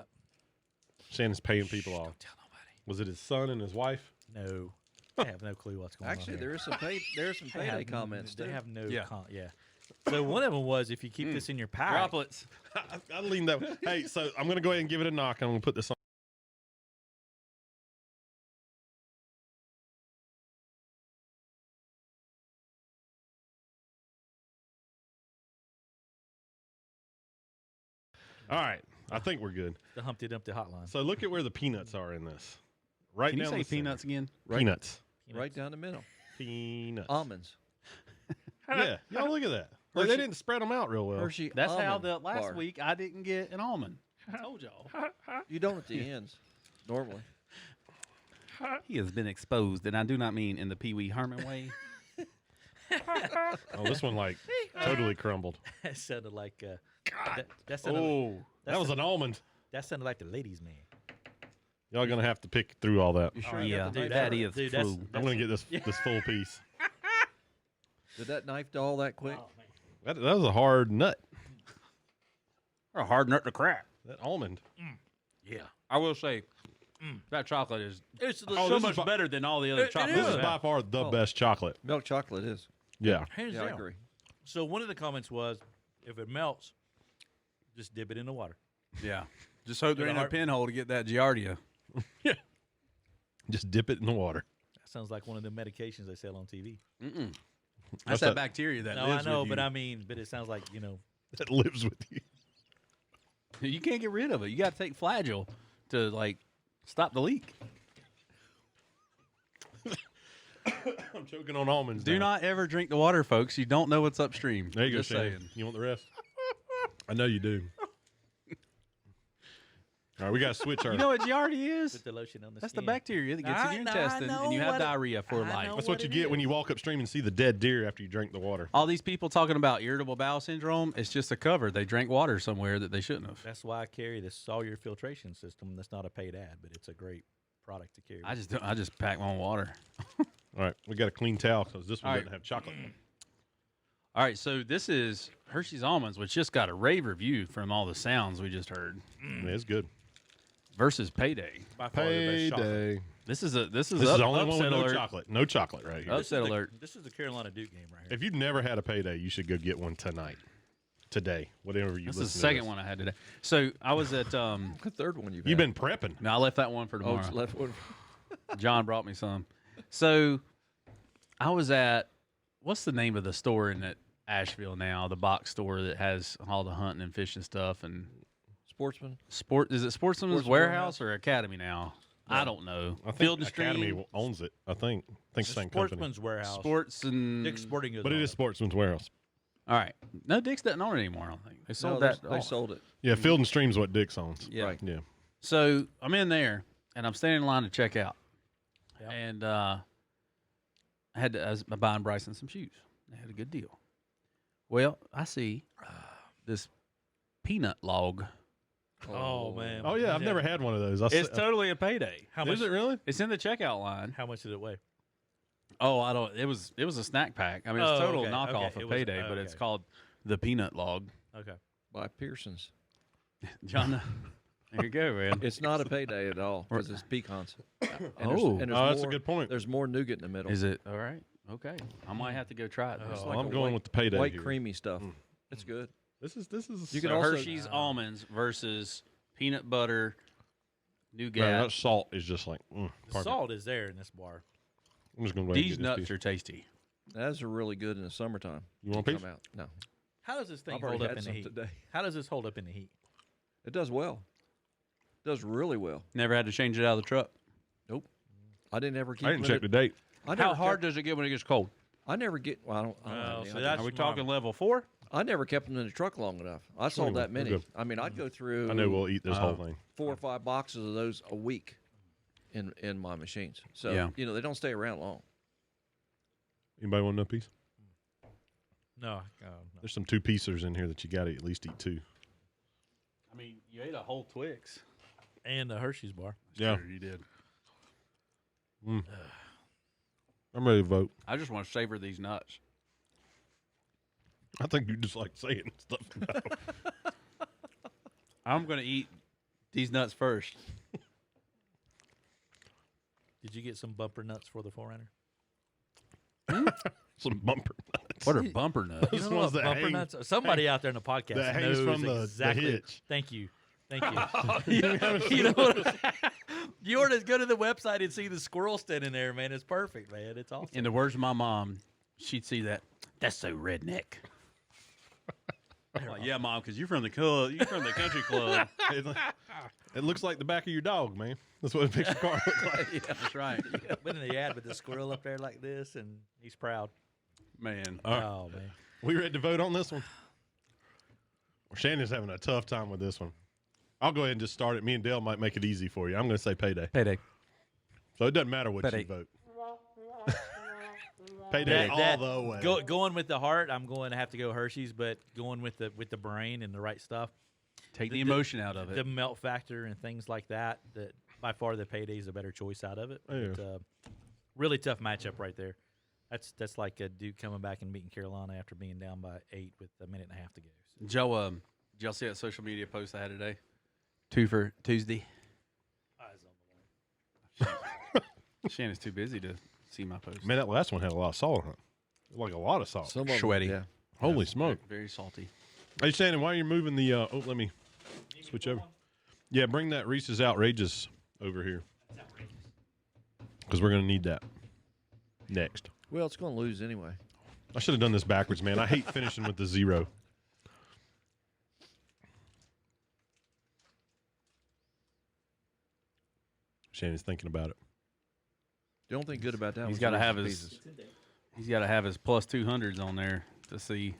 Speaker 1: Shannon's paying people off.
Speaker 2: don't tell nobody.
Speaker 1: Was it his son and his wife?
Speaker 2: No. I have no clue what's going
Speaker 4: Actually,
Speaker 2: on.
Speaker 4: there is some
Speaker 2: They have-
Speaker 4: Payday comments
Speaker 2: They
Speaker 4: too.
Speaker 2: have no
Speaker 3: Yeah.
Speaker 2: yeah. So one of them was if you keep this in your pack.
Speaker 3: Droplets.
Speaker 1: I lean that way. Hey, so I'm going to go ahead and give it a knock. I'm going to put this on. All right. I think we're good.
Speaker 2: The Humpty Dumpty hotline.
Speaker 1: So look at where the peanuts are in this. Right
Speaker 3: Can you
Speaker 1: down
Speaker 3: say
Speaker 1: the center.
Speaker 3: peanuts again?
Speaker 4: Right-
Speaker 1: Peanuts.
Speaker 4: Right down the middle.
Speaker 1: Peanuts.
Speaker 4: Almonds.
Speaker 1: Yeah. Y'all look at that. Like, they
Speaker 4: Hershey-
Speaker 1: didn't spread them out real well.
Speaker 4: Hershey
Speaker 3: That's how
Speaker 4: almond
Speaker 3: the last
Speaker 4: bar.
Speaker 3: week I didn't get an almond. I told y'all.
Speaker 4: You don't at the ends, normally.
Speaker 3: He has been exposed, and I do not mean in the Pee Wee Herman way.
Speaker 1: Oh, this one like totally crumbled.
Speaker 2: That sounded like that sounded,
Speaker 1: Oh, that was an almond.
Speaker 2: that sounded like the ladies' man.
Speaker 1: Y'all gonna have to pick through all that.
Speaker 4: You sure?
Speaker 3: Yeah,
Speaker 4: got the knife
Speaker 3: that
Speaker 4: out?
Speaker 3: is
Speaker 2: Dude,
Speaker 3: true.
Speaker 1: I'm gonna get this full piece.
Speaker 4: Did that knife do all that quick?
Speaker 1: That was a hard nut.
Speaker 3: Or a hard nut to crack.
Speaker 1: That almond.
Speaker 2: Yeah.
Speaker 3: I will say, that chocolate is
Speaker 2: It's
Speaker 1: Oh,
Speaker 3: so
Speaker 1: this is
Speaker 3: much
Speaker 1: by-
Speaker 3: better than all the other
Speaker 2: It
Speaker 3: chocolate.
Speaker 1: This
Speaker 2: is.
Speaker 1: is by far the best chocolate.
Speaker 4: Milk chocolate is.
Speaker 1: Yeah.
Speaker 2: Hands
Speaker 4: Yeah, I
Speaker 2: down.
Speaker 4: agree.
Speaker 2: So one of the comments was, if it melts, just dip it in the water.
Speaker 3: Yeah. Just hope there
Speaker 2: With a
Speaker 3: ain't a
Speaker 2: heart-
Speaker 3: pinhole to get that Giardia.
Speaker 1: Just dip it in the water.
Speaker 2: That sounds like one of the medications they sell on TV.
Speaker 3: That's
Speaker 1: That's
Speaker 3: that
Speaker 1: that-
Speaker 3: bacteria that
Speaker 2: No,
Speaker 3: lives
Speaker 2: I know,
Speaker 3: with
Speaker 2: but
Speaker 3: you.
Speaker 2: I mean, but it sounds like
Speaker 1: That lives with you.
Speaker 3: You can't get rid of it. You got to take Flagyl to like stop the leak.
Speaker 1: I'm choking on almonds.
Speaker 3: Do
Speaker 1: now.
Speaker 3: not ever drink the water, folks. You don't know what's upstream.
Speaker 1: There you go,
Speaker 3: Just
Speaker 1: Shannon.
Speaker 3: saying.
Speaker 1: You want the rest? I know you do. All right, we got to switch our.
Speaker 3: You know what Giardia is?
Speaker 2: put the lotion on the
Speaker 3: That's the
Speaker 2: skin.
Speaker 3: bacteria that gets in your intestine, and you have diarrhea for life.
Speaker 1: That's what you get when you walk upstream and see the dead deer after you drink the water.
Speaker 3: All these people talking about irritable bowel syndrome, it's just a cover. They drank water somewhere that they shouldn't have.
Speaker 2: That's why I carry this Sawyer filtration system. That's not a paid ad, but it's a great product to carry.
Speaker 3: I just pack my own water.
Speaker 1: All right, we got a clean towel because this one
Speaker 3: All right.
Speaker 1: doesn't have chocolate.
Speaker 3: All right, so this is Hershey's Almonds, which just got a rave review from all the sounds we just heard,
Speaker 1: Yeah, it's good.
Speaker 3: versus Payday.
Speaker 2: By far the best chocolate.
Speaker 1: Payday.
Speaker 3: This is
Speaker 1: This is the only one with
Speaker 3: upset
Speaker 1: no
Speaker 3: alert.
Speaker 1: chocolate. No chocolate right here.
Speaker 3: Oh.
Speaker 2: This is
Speaker 3: Upset
Speaker 2: the-
Speaker 3: alert.
Speaker 2: This is the Carolina Duke game right here.
Speaker 1: If you've never had a Payday, you should go get one tonight. Today, whatever you
Speaker 3: This
Speaker 1: listen
Speaker 3: is the
Speaker 1: to
Speaker 3: second
Speaker 1: this.
Speaker 3: one I had today. So I was at
Speaker 4: The third one you've
Speaker 1: You've
Speaker 4: had.
Speaker 1: been prepping.
Speaker 3: no, I left that one for
Speaker 4: Oh,
Speaker 3: tomorrow.
Speaker 4: it's left one.
Speaker 3: John brought me some. So I was at what's the name of the store in Asheville now? The box store that has all the hunting and fishing stuff and
Speaker 4: Sportsman.
Speaker 3: sport. Is it Sportsman's
Speaker 4: Sportsman's
Speaker 3: Warehouse or Academy now? I don't know.
Speaker 1: I think
Speaker 3: Field and
Speaker 1: Academy
Speaker 3: Stream,
Speaker 1: owns it. I think the same company.
Speaker 2: Sportsman's Warehouse.
Speaker 3: Sports and
Speaker 2: Dick's Sporting Goods.
Speaker 1: But it
Speaker 2: on
Speaker 1: is Sportsman's Warehouse.
Speaker 3: all right. No, Dick's doesn't own it anymore. I don't think they sold
Speaker 4: No,
Speaker 3: that.
Speaker 4: They
Speaker 3: off.
Speaker 4: sold it.
Speaker 1: Yeah, Field and Stream's what Dick's owns.
Speaker 3: Yeah.
Speaker 4: Right.
Speaker 1: Yeah.
Speaker 3: So I'm in there and I'm standing in line to check out,
Speaker 2: Yep.
Speaker 3: and I was buying Bryson some shoes. They had a good deal. Well, I see this peanut log.
Speaker 2: Oh man.
Speaker 1: Oh yeah, I've never had one of those.
Speaker 3: It's totally a payday.
Speaker 2: How much?
Speaker 1: Is it really?
Speaker 3: It's in the checkout line.
Speaker 2: How much did it weigh?
Speaker 3: Oh, I don't. It was a snack pack. I mean, it's
Speaker 2: Oh,
Speaker 3: total
Speaker 2: okay,
Speaker 3: knockoff
Speaker 2: okay. It
Speaker 3: of
Speaker 2: was-
Speaker 3: payday, but it's
Speaker 2: okay.
Speaker 3: called the peanut log.
Speaker 2: Okay.
Speaker 4: By Pearson's.
Speaker 3: John, there you go, man.
Speaker 4: It's not a payday at all because it's pecans. And
Speaker 3: Oh.
Speaker 4: there's
Speaker 1: Oh, that's a
Speaker 4: more-
Speaker 1: good point.
Speaker 4: There's more nougat in the middle.
Speaker 3: Is it all right? Okay, I might have to go try it.
Speaker 4: It's
Speaker 2: Oh,
Speaker 4: like
Speaker 1: I'm
Speaker 4: a
Speaker 1: going
Speaker 4: white-
Speaker 1: with the payday
Speaker 4: white
Speaker 1: here.
Speaker 4: creamy stuff. It's good.
Speaker 1: This is.
Speaker 4: You can
Speaker 3: So
Speaker 4: also-
Speaker 3: Hershey's almonds versus peanut butter nougat.
Speaker 1: Man, that salt is just like.
Speaker 2: The
Speaker 1: pardon.
Speaker 2: salt is there in this bar.
Speaker 1: I'm just gonna go ahead
Speaker 3: These
Speaker 1: and get this
Speaker 3: nuts
Speaker 1: piece.
Speaker 3: are tasty.
Speaker 4: Those are really good in the summertime.
Speaker 1: You want a
Speaker 4: They
Speaker 1: piece?
Speaker 4: come out. No.
Speaker 2: How does this thing
Speaker 4: I've
Speaker 2: hold
Speaker 4: already
Speaker 2: up
Speaker 4: had
Speaker 2: in the
Speaker 4: some
Speaker 2: heat?
Speaker 4: today.
Speaker 2: How does this hold up in the heat?
Speaker 4: It does well. It does really well.
Speaker 3: Never had to change it out of the truck.
Speaker 4: Nope. I didn't ever keep
Speaker 1: I didn't
Speaker 4: it-
Speaker 1: check the date.
Speaker 4: I never
Speaker 3: How hard
Speaker 4: kept-
Speaker 3: does it get when it gets cold?
Speaker 4: I never get. Well, I don't
Speaker 2: Well,
Speaker 4: know.
Speaker 2: so
Speaker 4: I
Speaker 2: that's
Speaker 3: Are we
Speaker 2: my-
Speaker 3: talking level 4?
Speaker 4: I never kept them in the truck long enough. I sold that
Speaker 1: We're
Speaker 4: many.
Speaker 1: good.
Speaker 4: I mean, I'd go through.
Speaker 1: I know we'll eat this whole thing.
Speaker 4: 4 or 5 boxes of those a week in my machines. So
Speaker 3: Yeah.
Speaker 4: they don't stay around long.
Speaker 1: Anybody want another piece?
Speaker 2: No.
Speaker 1: There's some 2-piecers in here that you got to at least eat 2.
Speaker 3: I mean, you ate a whole Twix.
Speaker 2: And the Hershey's bar.
Speaker 1: Yeah.
Speaker 3: Sure you did.
Speaker 1: I'm ready to vote.
Speaker 3: I just want to savor these nuts.
Speaker 1: I think you just like saying stuff.
Speaker 3: I'm going to eat these nuts first.
Speaker 2: Did you get some bumper nuts for the Forerunner?
Speaker 1: Some bumper nuts.
Speaker 3: What are bumper nuts?
Speaker 2: You
Speaker 1: Those
Speaker 2: know
Speaker 1: ones
Speaker 2: what
Speaker 1: that
Speaker 2: bumper
Speaker 1: hang-
Speaker 2: nuts? Somebody out there in the podcast
Speaker 1: that hangs
Speaker 2: knows
Speaker 1: from the
Speaker 2: exactly.
Speaker 1: hitch.
Speaker 2: Thank you. Thank you. You know what? You ought to go to the website and see the squirrel standing there, man. It's perfect, man. It's awesome.
Speaker 3: In the words of my mom, she'd see that. That's so redneck. Like, yeah, mom, because you're from the club. You're from the country club.
Speaker 1: It looks like the back of your dog, man. That's what a picture car looks like.
Speaker 3: That's right,
Speaker 2: Went in the ad with the squirrel up there like this, and he's proud.
Speaker 3: man.
Speaker 2: Oh, man.
Speaker 1: We ready to vote on this one? Well, Shannon's having a tough time with this one. I'll go ahead and just start it. Me and Dale might make it easy for you. I'm going to say payday.
Speaker 3: Payday.
Speaker 1: So it doesn't matter what
Speaker 3: Payday.
Speaker 1: you vote. Payday all the way.
Speaker 2: Going with the heart, I'm going to have to go Hershey's, but going with the brain and the right stuff,
Speaker 3: Take the emotion out of
Speaker 2: the
Speaker 3: it.
Speaker 2: melt factor and things like that. That by far the payday is a better choice out of it.
Speaker 1: Yeah.
Speaker 2: But, really tough matchup right there. That's like a dude coming back and beating Carolina after being down by 8 with a minute and a half to go. So.
Speaker 3: Joe, did y'all see that social media post I had today? 2 for Tuesday. Shannon's too busy to see my post.
Speaker 1: Man, that last one had a lot of salt on it. Like a lot of salt.
Speaker 4: Some of 'em,
Speaker 3: Sweaty.
Speaker 4: Yeah.
Speaker 1: Holy smoke.
Speaker 3: Very salty.
Speaker 1: Hey, Shannon, while you're moving the let me switch over. Yeah, bring that Reese's Outrageous over here. Because we're going to need that next.
Speaker 4: Well, it's going to lose anyway.
Speaker 1: I should have done this backwards, man. I hate finishing with the 0. Shannon's thinking about it.
Speaker 4: The only thing good about that
Speaker 3: He's
Speaker 4: was
Speaker 3: got to
Speaker 4: the
Speaker 3: have
Speaker 4: Reese's
Speaker 3: his.
Speaker 4: Pieces.
Speaker 3: He's got to have his plus 200s on there to see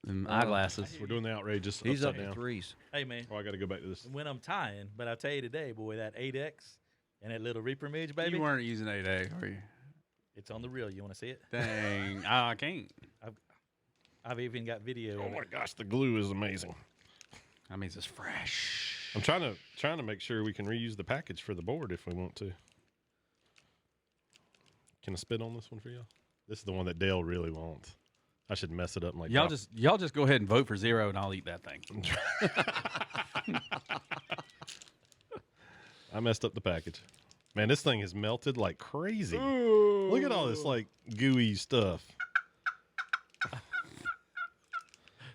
Speaker 3: them eyeglasses.
Speaker 1: We're doing the Outrageous.
Speaker 4: He's up
Speaker 1: upside
Speaker 4: to
Speaker 1: down.
Speaker 4: 3s.
Speaker 2: Hey, man,
Speaker 1: Oh, I got to go back to this.
Speaker 2: when I'm tying, but I'll tell you today, boy, that 8X and that little Reaper midge, baby,
Speaker 3: You weren't using 8A, were you?
Speaker 2: it's on the reel. You want to see it?
Speaker 3: Dang, I can't.
Speaker 2: I've even got video.
Speaker 1: Oh
Speaker 2: of
Speaker 1: my
Speaker 2: it.
Speaker 1: gosh, the glue is amazing.
Speaker 3: That means it's fresh.
Speaker 1: I'm trying to make sure we can reuse the package for the board if we want to. Can I spit on this one for y'all? This is the one that Dale really wants. I should mess it up and like
Speaker 3: Y'all
Speaker 1: drop-
Speaker 3: just go ahead and vote for 0, and I'll eat that thing.
Speaker 1: I messed up the package. Man, this thing has melted like crazy. Look at all this like gooey stuff.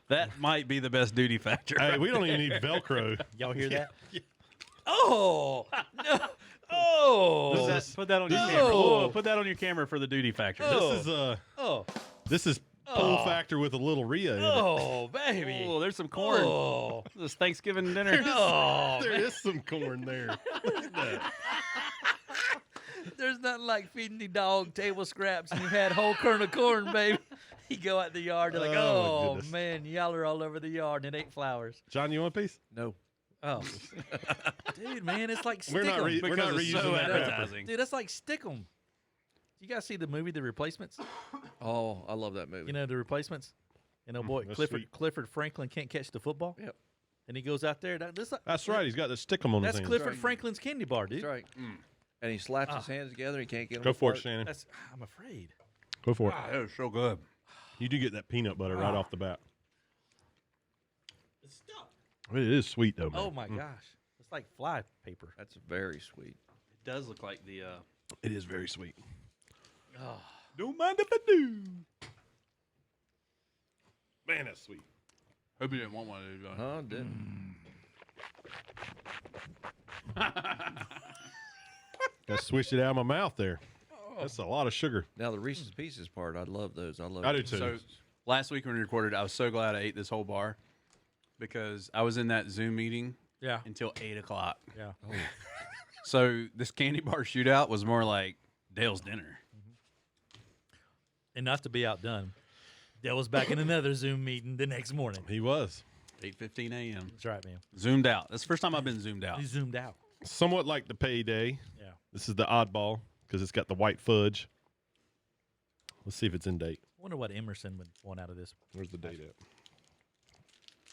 Speaker 3: That might be the best duty factor.
Speaker 1: Hey, we don't even need Velcro.
Speaker 2: Y'all hear that? Oh no! Oh,
Speaker 3: Put that on your
Speaker 2: No.
Speaker 3: camera. Oh, put that on your camera for the duty factor.
Speaker 2: Oh.
Speaker 1: This is pull factor with a little Rhea in it.
Speaker 2: Oh, baby!
Speaker 3: Oh, there's some corn.
Speaker 2: Oh,
Speaker 3: This Thanksgiving dinner.
Speaker 2: oh.
Speaker 1: There is some corn there. Look at that.
Speaker 2: There's nothing like feeding the dog table scraps and you've had whole kernel of corn, baby. You go out in the yard, they're like,
Speaker 1: Oh, my
Speaker 2: oh
Speaker 1: goodness.
Speaker 2: man, y'all are all over the yard and it ain't flowers.
Speaker 1: John, you want a piece?
Speaker 4: No.
Speaker 2: Oh, dude, man, it's like
Speaker 1: We're not,
Speaker 2: stick 'em.
Speaker 1: we're not
Speaker 3: Because it's
Speaker 1: reusing
Speaker 3: so
Speaker 1: that wrapper.
Speaker 3: advertising.
Speaker 2: Dude, that's like stick 'em. You guys see the movie The Replacements?
Speaker 4: Oh, I love that movie.
Speaker 2: You know The Replacements? And oh boy,
Speaker 1: that's
Speaker 2: Clifford
Speaker 1: sweet.
Speaker 2: Franklin can't catch the football.
Speaker 4: Yep.
Speaker 2: And he goes out there.
Speaker 1: That's right. He's got the stickum on his
Speaker 2: That's
Speaker 1: hands.
Speaker 2: Clifford
Speaker 4: right.
Speaker 2: Franklin's candy bar, dude.
Speaker 4: That's right. And he slaps his hands together. He can't get them
Speaker 1: Go for it,
Speaker 4: apart.
Speaker 1: Shannon.
Speaker 2: I'm afraid.
Speaker 1: Go for it.
Speaker 3: That was so good.
Speaker 1: You do get that peanut butter right off the bat.
Speaker 2: It's stuck.
Speaker 1: It is sweet though, man.
Speaker 2: Oh my gosh, it's like fly paper.
Speaker 4: That's very sweet.
Speaker 3: It does look like the.
Speaker 1: It is very sweet.
Speaker 2: Oh,
Speaker 3: Don't mind if I do.
Speaker 1: Man, that's sweet.
Speaker 3: Hope you didn't want one of these. John.
Speaker 4: Huh? Didn't.
Speaker 1: Got to swish it out of my mouth there. That's a lot of sugar.
Speaker 4: Now the Reese's Pieces part, I love those. I love.
Speaker 1: I do
Speaker 4: those.
Speaker 1: too.
Speaker 3: So last week when we recorded, I was so glad I ate this whole bar because I was in that Zoom meeting
Speaker 2: yeah,
Speaker 3: until 8 o'clock.
Speaker 2: yeah.
Speaker 4: Oh,
Speaker 3: So this Candy Bar Shootout was more like Dale's dinner.
Speaker 2: And not to be outdone, Dale was back in another Zoom meeting the next morning.
Speaker 1: He was
Speaker 3: 8:15 a.m.
Speaker 2: That's right, man.
Speaker 3: Zoomed out. That's the first time I've been zoomed out.
Speaker 2: He zoomed out.
Speaker 1: somewhat like the payday.
Speaker 2: Yeah.
Speaker 1: This is the oddball because it's got the white fudge. Let's see if it's in date.
Speaker 2: I wonder what Emerson would want out of this.
Speaker 1: Where's the date at?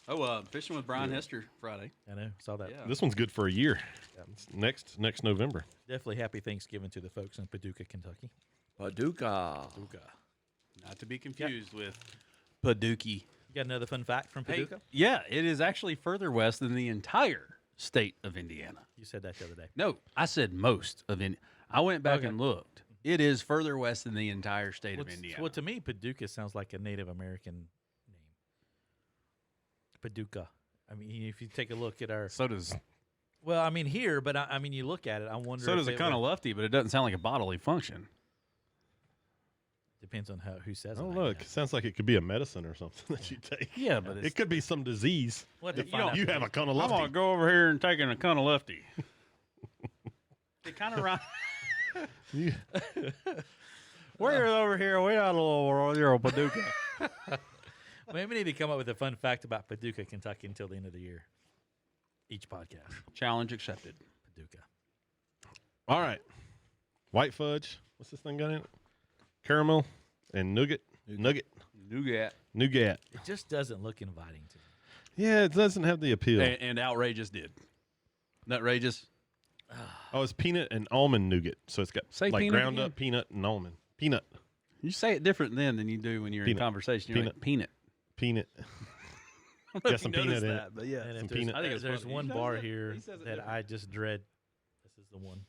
Speaker 3: Oh, fishing with Brian Hester Friday.
Speaker 2: I know. Saw that.
Speaker 3: Yeah.
Speaker 1: This one's good for a year. It's next November.
Speaker 2: Definitely happy Thanksgiving to the folks in Paducah, Kentucky.
Speaker 4: Paducah.
Speaker 3: Not to be confused with Paducah.
Speaker 2: You got another fun fact from
Speaker 3: Hey,
Speaker 2: Paducah?
Speaker 3: yeah, it is actually further west than the entire state of Indiana.
Speaker 2: You said that the other day.
Speaker 3: No, I said most of Indiana. I went back
Speaker 2: Okay.
Speaker 3: and looked. It is further west than the entire state of Indiana.
Speaker 2: Well, to me, Paducah sounds like a Native American name. Paducah. I mean, if you take a look at our,
Speaker 3: So does
Speaker 2: well, I mean here, but I mean, you look at it. I wonder.
Speaker 3: so
Speaker 2: if
Speaker 3: does a
Speaker 2: it
Speaker 3: kind of
Speaker 2: would-
Speaker 3: lefty, but it doesn't sound like a bodily function.
Speaker 2: depends on who says it.
Speaker 1: Oh,
Speaker 2: I
Speaker 1: look.
Speaker 2: guess.
Speaker 1: Sounds like it could be a medicine or something that you take.
Speaker 3: Yeah, but
Speaker 1: It could be some disease.
Speaker 2: We'll have to
Speaker 1: You
Speaker 2: find out
Speaker 1: you
Speaker 2: today.
Speaker 1: have a kind of
Speaker 3: I'm
Speaker 1: lefty.
Speaker 3: gonna go over here and take a kind of lefty. It kind of rhymes.
Speaker 1: You-
Speaker 3: We're over here. We got a little Euro Paducah.
Speaker 2: Maybe we need to come up with a fun fact about Paducah, Kentucky until the end of the year. Each podcast.
Speaker 3: Challenge accepted.
Speaker 2: Paducah.
Speaker 1: All right. White fudge. What's this thing got in it? Caramel and nougat. Nougat.
Speaker 3: Nougat.
Speaker 2: It just doesn't look inviting to me.
Speaker 1: Yeah, it doesn't have the appeal.
Speaker 3: And outrageous did. Nutrageous.
Speaker 1: Oh, it's peanut and almond nougat. So it's got
Speaker 3: Say
Speaker 1: like
Speaker 3: peanut
Speaker 1: ground
Speaker 3: again.
Speaker 1: up peanut and almond. Peanut.
Speaker 3: You say it different then than you do when you're
Speaker 1: Peanut.
Speaker 3: in conversation. You're like, peanut.
Speaker 1: Peanut.
Speaker 3: I don't know
Speaker 1: Got
Speaker 3: if
Speaker 1: some
Speaker 3: you noticed
Speaker 1: peanut in
Speaker 3: that,
Speaker 1: it.
Speaker 3: but yeah.
Speaker 2: And
Speaker 1: some
Speaker 2: if there's,
Speaker 1: peanut.
Speaker 3: I think it's
Speaker 2: there's
Speaker 3: funny.
Speaker 2: one
Speaker 3: He does
Speaker 2: bar
Speaker 3: it-
Speaker 2: here
Speaker 3: he says it
Speaker 2: that
Speaker 3: different.
Speaker 2: I just dread. This is the one.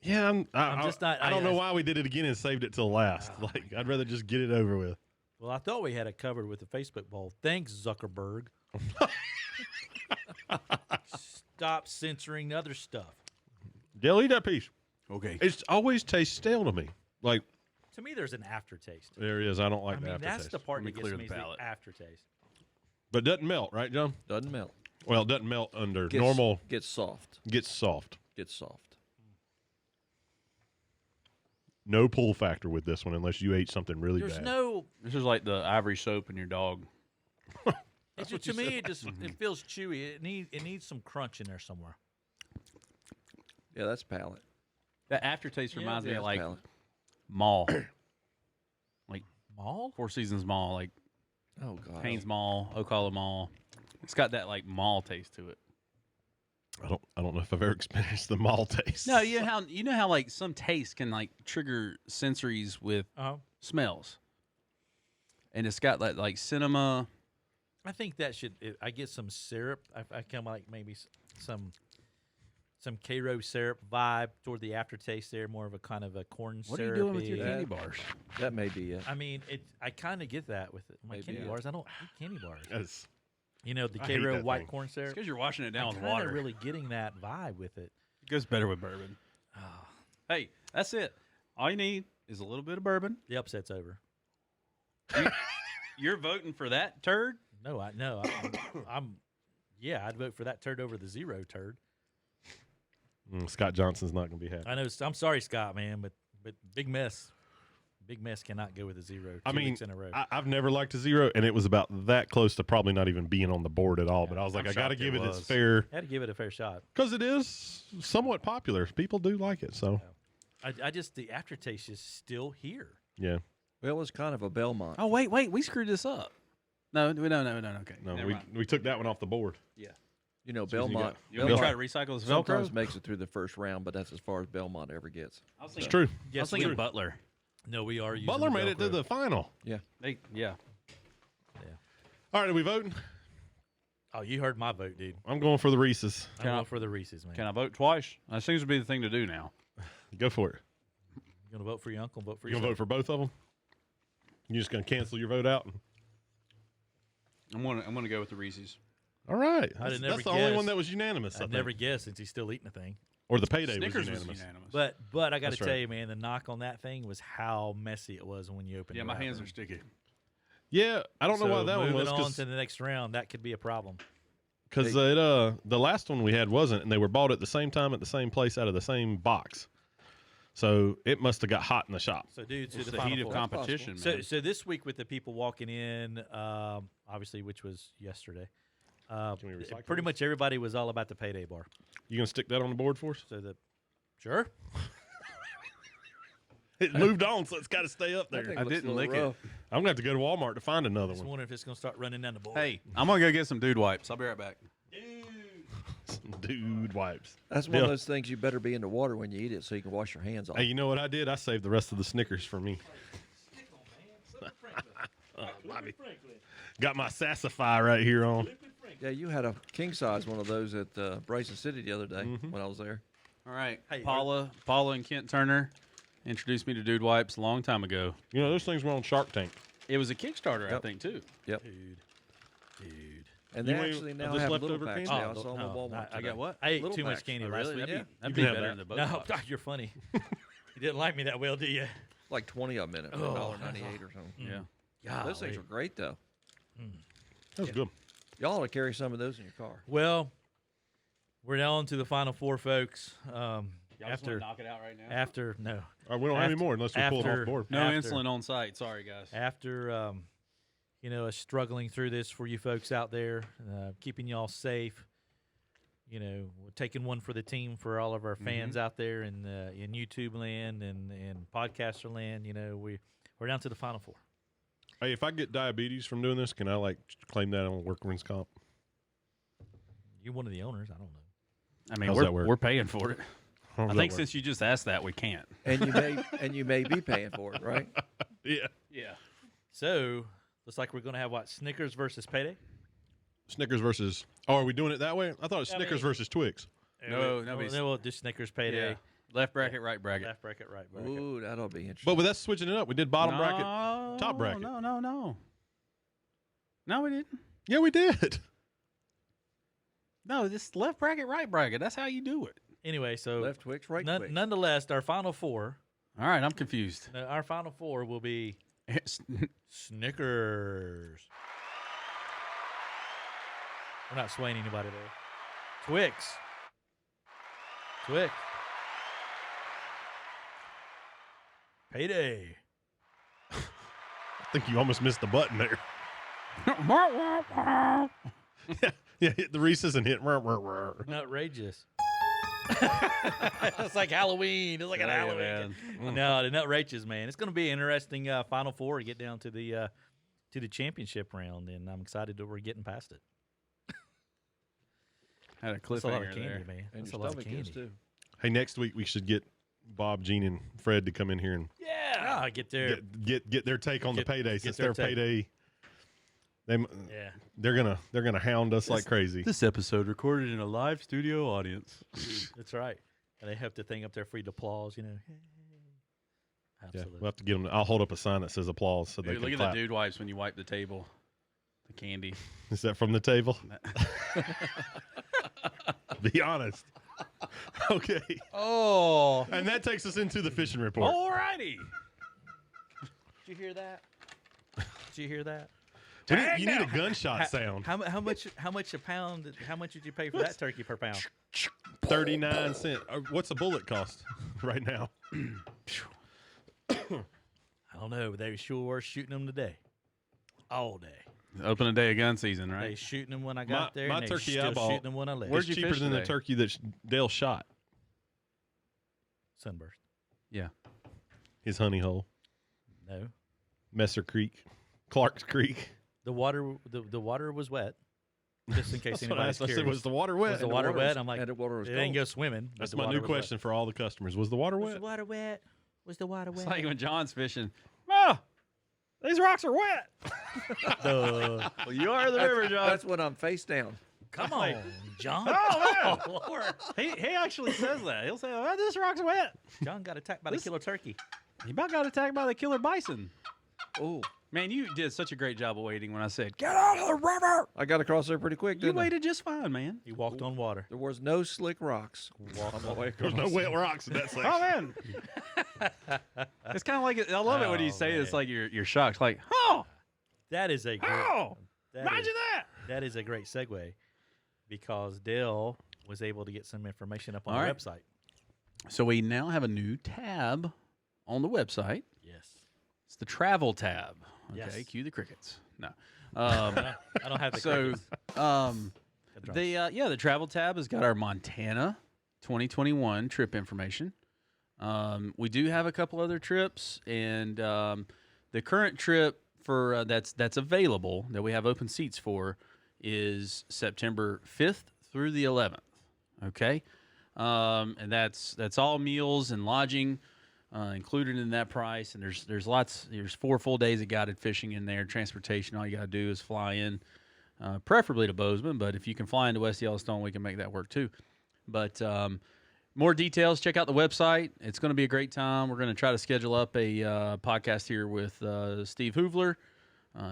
Speaker 1: Yeah,
Speaker 2: I'm just not-
Speaker 1: I don't
Speaker 2: I-
Speaker 1: know why we did it again and saved it till last. Like, I'd rather just get it over with.
Speaker 2: Well, I thought we had it covered with the Facebook poll. Thanks, Zuckerberg. Stop censoring other stuff.
Speaker 1: Dale, eat that piece.
Speaker 3: Okay.
Speaker 1: It always tastes stale to me. Like,
Speaker 2: To me, there's an aftertaste.
Speaker 1: there he is. I don't like
Speaker 2: I
Speaker 1: the
Speaker 2: mean,
Speaker 1: aftertaste.
Speaker 2: that's the part
Speaker 3: Let me
Speaker 2: that
Speaker 3: clear
Speaker 2: gets me
Speaker 3: the
Speaker 2: is the
Speaker 3: palate.
Speaker 2: aftertaste.
Speaker 1: But it doesn't melt, right, John?
Speaker 4: Doesn't melt.
Speaker 1: Well, it doesn't melt under
Speaker 4: Gets,
Speaker 1: normal.
Speaker 4: Gets soft.
Speaker 1: Gets soft.
Speaker 4: Gets soft.
Speaker 1: No pull factor with this one unless you ate something really
Speaker 2: There's
Speaker 1: bad.
Speaker 2: no.
Speaker 3: This is like the ivory soap in your dog.
Speaker 2: It just, to me, it just it feels chewy. It needs some crunch in there somewhere.
Speaker 4: Yeah, that's palate.
Speaker 3: That aftertaste
Speaker 2: Yeah.
Speaker 3: reminds me
Speaker 4: Yeah,
Speaker 3: of
Speaker 4: it's
Speaker 3: like
Speaker 4: palate.
Speaker 3: Mall. Like
Speaker 2: Mall?
Speaker 3: Four Seasons Mall, like
Speaker 4: Oh God.
Speaker 3: Haynes Mall, Ocala Mall. It's got that like mall taste to it.
Speaker 1: I don't know if I've ever experienced the mall taste.
Speaker 3: No, you know how like some taste can like trigger sensories with smells. And it's got that like cinema.
Speaker 2: I think that should. I get some syrup. I come like maybe some Cairo syrup vibe toward the aftertaste there. More of a kind of a corn syrup.
Speaker 3: What are you doing with your candy bars?
Speaker 4: That may be it.
Speaker 2: I mean, I kind of get that with it. My
Speaker 4: Maybe,
Speaker 2: candy
Speaker 4: yeah.
Speaker 2: bars. I don't eat candy bars.
Speaker 1: That's-
Speaker 2: You know, the
Speaker 1: I hate
Speaker 2: Cairo
Speaker 1: that
Speaker 2: white
Speaker 1: thing.
Speaker 2: corn
Speaker 3: It's
Speaker 2: syrup.
Speaker 3: because you're washing it down
Speaker 2: I'm
Speaker 3: with
Speaker 2: kinda
Speaker 3: water.
Speaker 2: really getting that vibe with it.
Speaker 3: It goes better with bourbon. Hey, that's it. All you need is a little bit of bourbon.
Speaker 2: The upset's over.
Speaker 3: You're voting for that turd?
Speaker 2: No, yeah, I'd vote for that turd over the zero turd.
Speaker 1: Scott Johnson's not going to be happy.
Speaker 2: I know. I'm sorry, Scott, man, but Big Mess cannot go with a zero.
Speaker 1: I
Speaker 2: two
Speaker 1: mean,
Speaker 2: weeks in a row.
Speaker 1: I've never liked a zero, and it was about that close to probably not even being on the board at all. But I was like,
Speaker 3: I'm
Speaker 1: I got to
Speaker 3: shocked
Speaker 1: give
Speaker 3: it
Speaker 1: it its
Speaker 3: was.
Speaker 1: fair
Speaker 2: had to give it a fair shot.
Speaker 1: because it is somewhat popular. People do like it, so
Speaker 2: I just the aftertaste is still here.
Speaker 1: yeah.
Speaker 4: Well, it was kind of a Belmont.
Speaker 3: Oh, wait. We screwed this up. No. Okay.
Speaker 1: No,
Speaker 3: Never mind.
Speaker 1: we took that one off the board.
Speaker 3: Yeah.
Speaker 4: You know,
Speaker 1: Excuse me, you
Speaker 4: Belmont.
Speaker 1: got-
Speaker 3: You want me to try
Speaker 4: Belmont
Speaker 3: to recycle this
Speaker 4: sometimes
Speaker 3: Velcro?
Speaker 4: makes it through the first round, but that's as far as Belmont ever gets.
Speaker 3: I was
Speaker 1: It's
Speaker 3: thinking,
Speaker 1: true.
Speaker 3: I was
Speaker 2: Yes,
Speaker 3: thinking
Speaker 2: we-
Speaker 3: Butler.
Speaker 2: No, we are using
Speaker 1: Butler
Speaker 2: the
Speaker 1: made it to
Speaker 2: Velcro.
Speaker 1: the final.
Speaker 3: Yeah.
Speaker 1: All right, are we voting?
Speaker 2: Oh, you heard my vote, dude.
Speaker 1: I'm going for the Reese's.
Speaker 2: I'm
Speaker 3: Can I-
Speaker 2: going for the Reese's, man.
Speaker 3: Can I vote twice? That seems to be the thing to do now.
Speaker 1: Go for it.
Speaker 2: You gonna vote for your uncle? Vote for
Speaker 1: You
Speaker 2: your
Speaker 1: gonna vote for both of them? You just gonna cancel your vote out?
Speaker 3: I'm gonna go with the Reese's.
Speaker 1: All right.
Speaker 2: I'd
Speaker 1: That's,
Speaker 2: never
Speaker 1: that's the only one
Speaker 2: guessed.
Speaker 1: that was unanimous. I
Speaker 2: I'd
Speaker 1: think.
Speaker 2: never guess since he's still eating the thing.
Speaker 1: Or the payday
Speaker 3: Snickers
Speaker 1: was
Speaker 3: was
Speaker 1: unanimous.
Speaker 3: unanimous.
Speaker 2: But I got to
Speaker 1: That's
Speaker 2: tell
Speaker 1: right.
Speaker 2: you, man, the knock on that thing was how messy it was when you opened it.
Speaker 3: Yeah, my hands are sticky.
Speaker 1: Yeah, I don't know why
Speaker 2: So
Speaker 1: that one
Speaker 2: moving
Speaker 1: was
Speaker 2: on to the next round, that could be a problem.
Speaker 1: because the last one we had wasn't, and they were bought at the same time at the same place out of the same box. So it must have got hot in the shop.
Speaker 2: So, dude, to
Speaker 3: It's
Speaker 2: the
Speaker 3: the
Speaker 2: final
Speaker 3: heat of
Speaker 2: four.
Speaker 3: competition,
Speaker 2: So,
Speaker 3: man.
Speaker 2: so this week with the people walking in, obviously, which was yesterday,
Speaker 1: Can we recycle
Speaker 2: pretty
Speaker 1: this?
Speaker 2: much everybody was all about the payday bar.
Speaker 1: You gonna stick that on the board for us?
Speaker 2: So sure.
Speaker 1: It moved on, so it's got to stay up
Speaker 4: That
Speaker 1: there.
Speaker 4: thing
Speaker 3: I
Speaker 4: looks a
Speaker 3: didn't
Speaker 4: little
Speaker 3: lick it.
Speaker 4: rough.
Speaker 1: I'm gonna have to go to Walmart to find another
Speaker 2: Just
Speaker 1: one.
Speaker 2: wondering if it's gonna start running down the board.
Speaker 3: Hey, I'm gonna go get some dude wipes. I'll be right back.
Speaker 1: Dude wipes.
Speaker 4: That's one of those things you better be in the water when you eat it so you can wash your hands off.
Speaker 1: Hey, you know what I did? I saved the rest of the Snickers for me. Bobby. Got my Sassify right here on.
Speaker 4: Yeah, you had a king size one of those at Bryson City the other day
Speaker 1: Mm-hmm.
Speaker 4: when I was there.
Speaker 3: All right,
Speaker 2: Hey,
Speaker 3: Paula and Kent Turner introduced me to dude wipes a long time ago.
Speaker 1: You know, those things were on Shark Tank.
Speaker 3: It was a Kickstarter, I
Speaker 4: Yep.
Speaker 3: think, too.
Speaker 4: Yep.
Speaker 2: Dude.
Speaker 4: And
Speaker 1: You
Speaker 4: they
Speaker 1: want
Speaker 4: actually
Speaker 1: of
Speaker 4: now
Speaker 1: this
Speaker 4: have little
Speaker 1: leftover
Speaker 4: packs
Speaker 1: candy?
Speaker 4: now. I
Speaker 2: Oh,
Speaker 4: saw them on
Speaker 2: no,
Speaker 4: Walmart.
Speaker 2: I
Speaker 4: today.
Speaker 3: got what?
Speaker 2: I ate
Speaker 4: Little
Speaker 2: too much
Speaker 4: packs.
Speaker 2: candy
Speaker 3: Oh,
Speaker 2: last
Speaker 3: really?
Speaker 2: week.
Speaker 3: That'd
Speaker 1: You
Speaker 3: be
Speaker 1: can have
Speaker 3: better
Speaker 1: that.
Speaker 3: than both
Speaker 2: No,
Speaker 3: wipes.
Speaker 2: you're funny. You didn't like me that well, do you?
Speaker 4: Like 20 of them in it for
Speaker 2: Oh.
Speaker 4: $1.98 or something.
Speaker 3: Yeah.
Speaker 2: God,
Speaker 4: Those things are great, though.
Speaker 1: That was good.
Speaker 4: Y'all ought to carry some of those in your car.
Speaker 2: Well, we're down to the final four, folks.
Speaker 3: Y'all just
Speaker 2: After
Speaker 3: wanna knock it out right now?
Speaker 2: no,
Speaker 1: All right, we don't have any
Speaker 2: After-
Speaker 1: more unless we pull it off
Speaker 2: after-
Speaker 1: the board.
Speaker 3: No
Speaker 2: after-
Speaker 3: insulin on site. Sorry, guys.
Speaker 2: after us struggling through this for you folks out there, keeping y'all safe. We're taking one for the team for all of our fans out there in YouTube land and podcaster land. We're down to the final four.
Speaker 1: Hey, if I get diabetes from doing this, can I claim that on workman's comp?
Speaker 2: You're one of the owners. I don't know.
Speaker 3: I mean,
Speaker 1: How's that work?
Speaker 3: we're paying for it.
Speaker 1: How
Speaker 3: I
Speaker 1: does
Speaker 3: think
Speaker 1: that work?
Speaker 3: since you just asked that, we can't.
Speaker 4: And you may be paying for it, right?
Speaker 1: Yeah,
Speaker 3: Yeah.
Speaker 2: So looks like we're gonna have what, Snickers versus Payday.
Speaker 1: Snickers versus. Oh, are we doing it that way? I thought it was
Speaker 2: I
Speaker 1: Snickers
Speaker 2: mean-
Speaker 1: versus Twix.
Speaker 3: No,
Speaker 2: we'll do Snickers Payday.
Speaker 3: Yeah. Left bracket, right bracket.
Speaker 2: Left bracket, right bracket.
Speaker 4: Ooh, that'll be interesting.
Speaker 1: But with us switching it up, we did bottom bracket,
Speaker 3: No,
Speaker 1: top bracket.
Speaker 3: No. No, we didn't.
Speaker 1: Yeah, we did.
Speaker 3: No, this left bracket, right bracket. That's how you do it.
Speaker 2: Anyway, so
Speaker 4: Left Twix, right Twix.
Speaker 2: nonetheless, our final four.
Speaker 3: All right, I'm confused.
Speaker 2: Our final four will be Snickers. We're not swaying anybody there. Twix. Payday.
Speaker 1: I think you almost missed the button there. Yeah, hit the Reese's and hit.
Speaker 2: Nutrageous. It's like Halloween. It's like an
Speaker 3: Yeah,
Speaker 2: Halloween.
Speaker 3: man.
Speaker 2: No, the Nutrageous, man. It's going to be an interesting Final Four to get down to the championship round, and I'm excited that we're getting past it.
Speaker 3: Had a
Speaker 2: That's a lot of
Speaker 3: cliffhanger
Speaker 2: candy,
Speaker 3: there.
Speaker 2: man.
Speaker 4: And
Speaker 2: That's a
Speaker 4: your
Speaker 2: lot of
Speaker 4: stomach is,
Speaker 2: candy.
Speaker 4: too.
Speaker 1: Hey, next week we should get Bob, Gene, and Fred to come in here and
Speaker 2: Yeah, get there.
Speaker 1: get their take on
Speaker 2: Get-
Speaker 1: the payday
Speaker 2: get
Speaker 1: since
Speaker 2: their
Speaker 1: their
Speaker 2: take.
Speaker 1: payday.
Speaker 2: Yeah.
Speaker 1: They're gonna hound us like crazy.
Speaker 3: This episode recorded in a live studio audience.
Speaker 2: That's right. And they have to thing up there for you to applause,
Speaker 1: Yeah,
Speaker 2: Absolutely.
Speaker 1: we'll have to get them. I'll hold up a sign that says applause so they
Speaker 3: Dude,
Speaker 1: can
Speaker 3: look at
Speaker 1: clap.
Speaker 3: the dude wipes when you wipe the table. The candy.
Speaker 1: Is that from the table? Be honest. Okay.
Speaker 3: Oh.
Speaker 1: And that takes us into the fishing report.
Speaker 3: Alrighty.
Speaker 2: Did you hear that? Did you hear that?
Speaker 1: You need a gunshot sound.
Speaker 2: How much a pound? How much did you pay for that turkey per pound?
Speaker 1: 39 cents. What's a bullet cost right now?
Speaker 2: I don't know, but they sure were shooting them today, all day.
Speaker 3: Open a day of gun season,
Speaker 2: They
Speaker 3: right?
Speaker 2: shooting them when I got there.
Speaker 1: my
Speaker 2: and they
Speaker 1: turkey
Speaker 2: still
Speaker 1: eyeball-
Speaker 2: shooting them when I left.
Speaker 3: Where'd
Speaker 1: It's
Speaker 3: you
Speaker 1: cheaper
Speaker 3: fish
Speaker 1: than the
Speaker 3: today?
Speaker 1: turkey that Dale shot.
Speaker 2: Sunburst.
Speaker 3: Yeah.
Speaker 1: His honey hole.
Speaker 2: No,
Speaker 1: Messer Creek. Clark's Creek.
Speaker 2: The water was wet. Just in case
Speaker 1: That's what I
Speaker 2: anybody's
Speaker 1: asked. I
Speaker 2: curious.
Speaker 1: said, was the water wet?
Speaker 2: Was the water wet? I'm like,
Speaker 4: and the water was
Speaker 2: it ain't
Speaker 4: cold.
Speaker 2: go swimming. but
Speaker 1: That's
Speaker 2: the
Speaker 1: my
Speaker 2: water
Speaker 1: new
Speaker 2: was wet.
Speaker 1: question for all the customers. Was the water
Speaker 2: Was
Speaker 1: wet?
Speaker 2: the water wet? Was the water
Speaker 3: It's
Speaker 2: wet?
Speaker 3: like when John's fishing. Oh, these rocks are wet.
Speaker 2: Duh.
Speaker 3: Well, you are the river, John.
Speaker 4: That's when I'm face down.
Speaker 2: Come on, John.
Speaker 3: Oh, man.
Speaker 2: Oh, Lord.
Speaker 3: He actually says that. He'll say, "Oh, this rock's wet."
Speaker 2: John got attacked by the killer turkey.
Speaker 3: He about got attacked by the killer bison.
Speaker 4: Oh,
Speaker 3: Man, you did such a great job of waiting when I said, "Get out of the river."
Speaker 4: I got across there pretty quick.
Speaker 3: You
Speaker 4: Didn't I?
Speaker 3: waited just fine, man.
Speaker 2: He walked on water.
Speaker 4: There was no slick rocks. On my way
Speaker 1: There's
Speaker 4: across.
Speaker 1: no wet rocks in that section.
Speaker 3: Oh man, it's kind of like I love it when you
Speaker 2: Oh,
Speaker 3: say it. It's
Speaker 2: man.
Speaker 3: like you're shocked. Like, oh,
Speaker 2: That is a great.
Speaker 3: oh,
Speaker 2: that
Speaker 3: imagine
Speaker 2: is-
Speaker 3: that.
Speaker 2: That is a great segue, because Dale was able to get some information up on
Speaker 3: All
Speaker 2: the
Speaker 3: right.
Speaker 2: website.
Speaker 3: So we now have a new tab on the website.
Speaker 2: Yes.
Speaker 3: It's the travel tab. Okay,
Speaker 2: Yes.
Speaker 3: cue the crickets. No.
Speaker 2: I don't have the
Speaker 3: So,
Speaker 2: crickets.
Speaker 3: um,
Speaker 2: The drums.
Speaker 3: the travel tab has got our Montana 2021 trip information. We do have a couple other trips, and the current trip for that's available that we have open seats for is September 5th through the 11th. Okay, and that's all meals and lodging included in that price. And there's 4 full days of guided fishing in there. Transportation, all you got to do is fly in. Preferably to Bozeman, but if you can fly into West Yellowstone, we can make that work too. But more details, check out the website. It's going to be a great time. We're going to try to schedule up a podcast here with Steve Hoovler,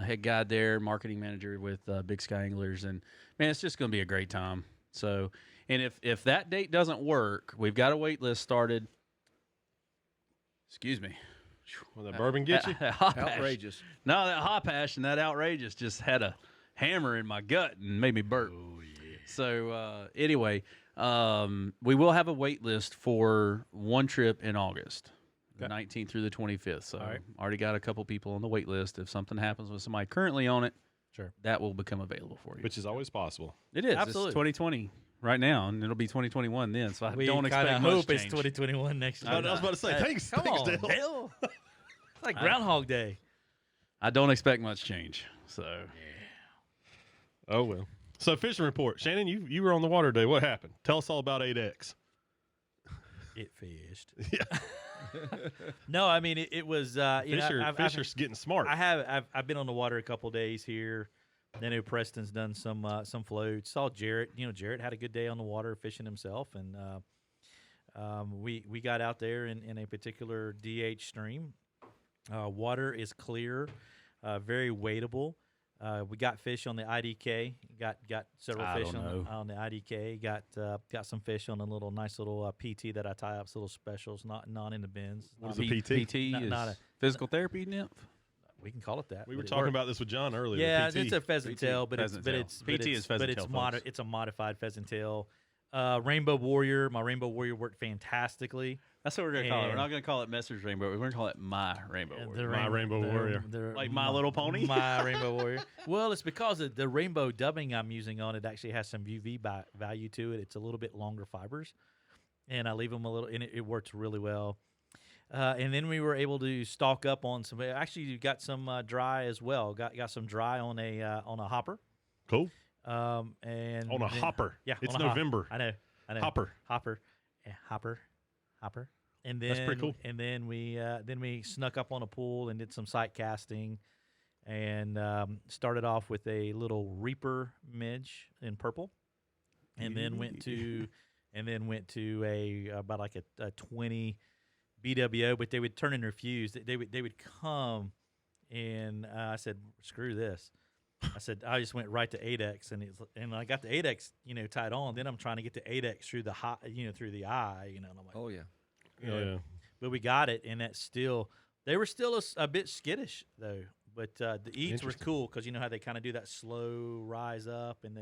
Speaker 3: head guide there, marketing manager with Big Sky Anglers. And, man, it's just going to be a great time. So, and if that date doesn't work, we've got a wait list started. Excuse me.
Speaker 1: Will that bourbon get you?
Speaker 3: Hop hash.
Speaker 4: Outrageous.
Speaker 3: No, that hop hash and that outrageous just had a hammer in my gut and made me burp. Oh, yeah. So anyway, we will have a wait list for one trip in August, the 19th through the 25th. So
Speaker 2: All right.
Speaker 3: already got a couple people on the wait list. If something happens with somebody currently on it,
Speaker 2: Sure.
Speaker 3: that will become available for you.
Speaker 1: Which is always possible.
Speaker 3: It is.
Speaker 2: Absolutely.
Speaker 3: It's 2020 right now, and it'll be 2021 then. So I
Speaker 2: We
Speaker 3: don't
Speaker 2: kinda
Speaker 3: expect much
Speaker 2: hope
Speaker 3: change.
Speaker 2: it's 2021 next year.
Speaker 3: I
Speaker 1: I was about to say, thanks,
Speaker 2: Come
Speaker 1: thanks,
Speaker 2: on,
Speaker 1: Dale.
Speaker 2: Dale. It's like Groundhog Day.
Speaker 3: I don't expect much change. So
Speaker 1: Oh, well. So, fishing report. Shannon, you were on the water today. What happened? Tell us all about 8X.
Speaker 2: It fished.
Speaker 1: Yeah.
Speaker 2: No, I mean it was. You know,
Speaker 1: Fisher's getting smart.
Speaker 2: I've been on the water a couple days here. I know Preston's done some floats. Saw Jarrett. You know, Jarrett had a good day on the water fishing himself, and we got out there in a particular DH stream. Water is clear, very wadeable. We got fish on the IDK. Got several
Speaker 3: I
Speaker 2: fish
Speaker 3: don't
Speaker 2: on the IDK. Got some fish on a nice little PT that I tie up, little specials, not in the bins.
Speaker 1: What is
Speaker 2: Not-
Speaker 1: a PT?
Speaker 3: PT
Speaker 2: Not-
Speaker 3: is
Speaker 2: not a-
Speaker 3: physical therapy nymph.
Speaker 2: We can call it that.
Speaker 1: We were
Speaker 2: but it
Speaker 1: talking
Speaker 2: works.
Speaker 1: about this with John earlier.
Speaker 2: Yeah,
Speaker 1: PT.
Speaker 2: it's a pheasant tail, but
Speaker 3: Pheasant tail. PT is pheasant tail, folks.
Speaker 2: it's a modified pheasant tail. Rainbow Warrior, my Rainbow Warrior worked fantastically.
Speaker 3: That's what we're gonna call it. We're
Speaker 2: And-
Speaker 3: not gonna call it Messer's Rainbow. We're gonna call it my Rainbow.
Speaker 2: And
Speaker 3: Warrior.
Speaker 1: My Rainbow Warrior.
Speaker 3: Like My Little Pony?
Speaker 2: My Rainbow Warrior. Well, it's because of the rainbow dubbing I'm using on it actually has some UV value to it. It's a little bit longer fibers, and I leave them a little, and it works really well. And then we were able to stock up on some. Actually, you got some dry as well. Got some dry on a hopper.
Speaker 1: Cool.
Speaker 2: And
Speaker 1: On a
Speaker 2: then-
Speaker 1: hopper.
Speaker 2: Yeah,
Speaker 1: It's
Speaker 2: on a
Speaker 1: November.
Speaker 2: I know.
Speaker 1: Hopper.
Speaker 2: Hopper. And then
Speaker 1: That's pretty cool.
Speaker 2: And then we snuck up on a pool and did some sight casting, and started off with a little Reaper midge in purple, and then went to a about like a 20 BWO, but they would turn in their fuse. They would come, and I said, screw this. I said, I just went right to 8X, and I got the 8X, tied on. Then I'm trying to get the 8X through the through the eye, and I'm like,
Speaker 4: Oh yeah.
Speaker 1: Yeah.
Speaker 2: But we got it, and they were still a bit skittish though. But the eats were
Speaker 1: Interesting.
Speaker 2: cool because you know how they kind of do that slow rise up, and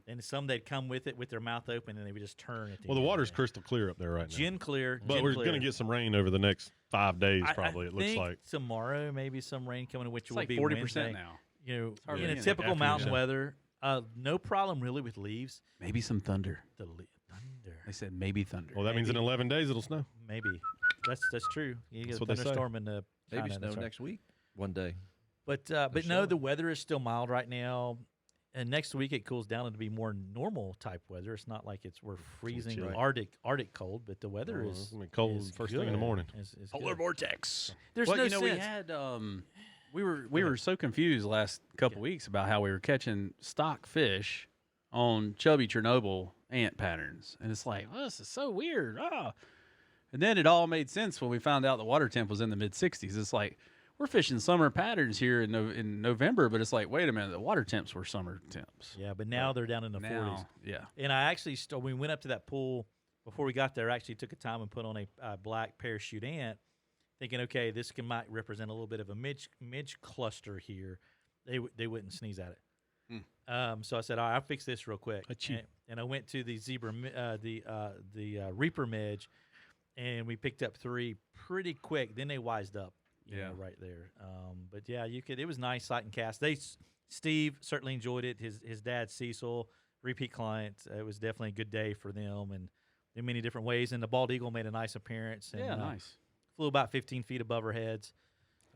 Speaker 2: and some they'd come with it with their mouth open, and they would just turn at
Speaker 1: Well, the
Speaker 2: end.
Speaker 1: water's crystal clear up there right now.
Speaker 2: gin clear.
Speaker 1: But
Speaker 2: gin
Speaker 1: we're
Speaker 2: clear.
Speaker 1: going to get some rain over the next 5 days,
Speaker 2: I
Speaker 1: probably, it looks
Speaker 2: think
Speaker 1: like.
Speaker 2: tomorrow maybe some rain coming, which
Speaker 3: It's
Speaker 2: will
Speaker 3: like
Speaker 2: be
Speaker 3: 40%
Speaker 2: Wednesday.
Speaker 3: now.
Speaker 2: In
Speaker 3: hardly
Speaker 2: a
Speaker 3: any, like
Speaker 2: typical
Speaker 1: afternoon
Speaker 2: mountain
Speaker 1: show.
Speaker 2: weather, no problem really with leaves.
Speaker 3: Maybe some thunder.
Speaker 2: The thunder,
Speaker 3: They said maybe thunder.
Speaker 1: Well, that means in
Speaker 2: maybe.
Speaker 1: 11 days it'll snow.
Speaker 2: maybe that's true. You get
Speaker 1: That's
Speaker 2: a
Speaker 1: what they say.
Speaker 2: thunderstorm in the
Speaker 4: Maybe
Speaker 2: China,
Speaker 4: snow
Speaker 2: that's right.
Speaker 4: next week. One day.
Speaker 2: But no, the weather is still mild right now. And next week it cools down to be more normal type weather. It's not like we're freezing
Speaker 1: chilly.
Speaker 2: Arctic cold, but the weather
Speaker 1: Oh,
Speaker 2: is
Speaker 1: it's gonna be cold
Speaker 2: is
Speaker 1: first thing in the
Speaker 2: good.
Speaker 1: morning.
Speaker 2: Is
Speaker 3: Polar
Speaker 2: good.
Speaker 3: vortex.
Speaker 2: There's
Speaker 3: Well,
Speaker 2: no
Speaker 3: you know, we
Speaker 2: sense.
Speaker 3: had we were so confused last couple weeks about how we were catching stock fish on chubby Chernobyl ant patterns, and it's like, oh, this is so weird. And then it all made sense when we found out the water temp was in the mid 60s. It's like we're fishing summer patterns here in November, but it's like, wait a minute, the water temps were summer temps.
Speaker 2: Yeah, but now they're down in the 40s.
Speaker 3: Yeah.
Speaker 2: And I actually, we went up to that pool before we got there. I actually took a time and put on a black parachute ant, thinking, okay, this might represent a little bit of a midge cluster here. They wouldn't sneeze at it. So I said, all right, I'll fix this real quick. And I went to the the reaper midge, and we picked up 3 pretty quick. Then they wised up. You know, right there. But yeah, you could. It was nice sight and cast. Steve certainly enjoyed it. His dad Cecil, repeat client. It was definitely a good day for them, and in many different ways. And the bald eagle made a nice appearance. And,
Speaker 3: Nice.
Speaker 2: Flew about 15 feet above our heads.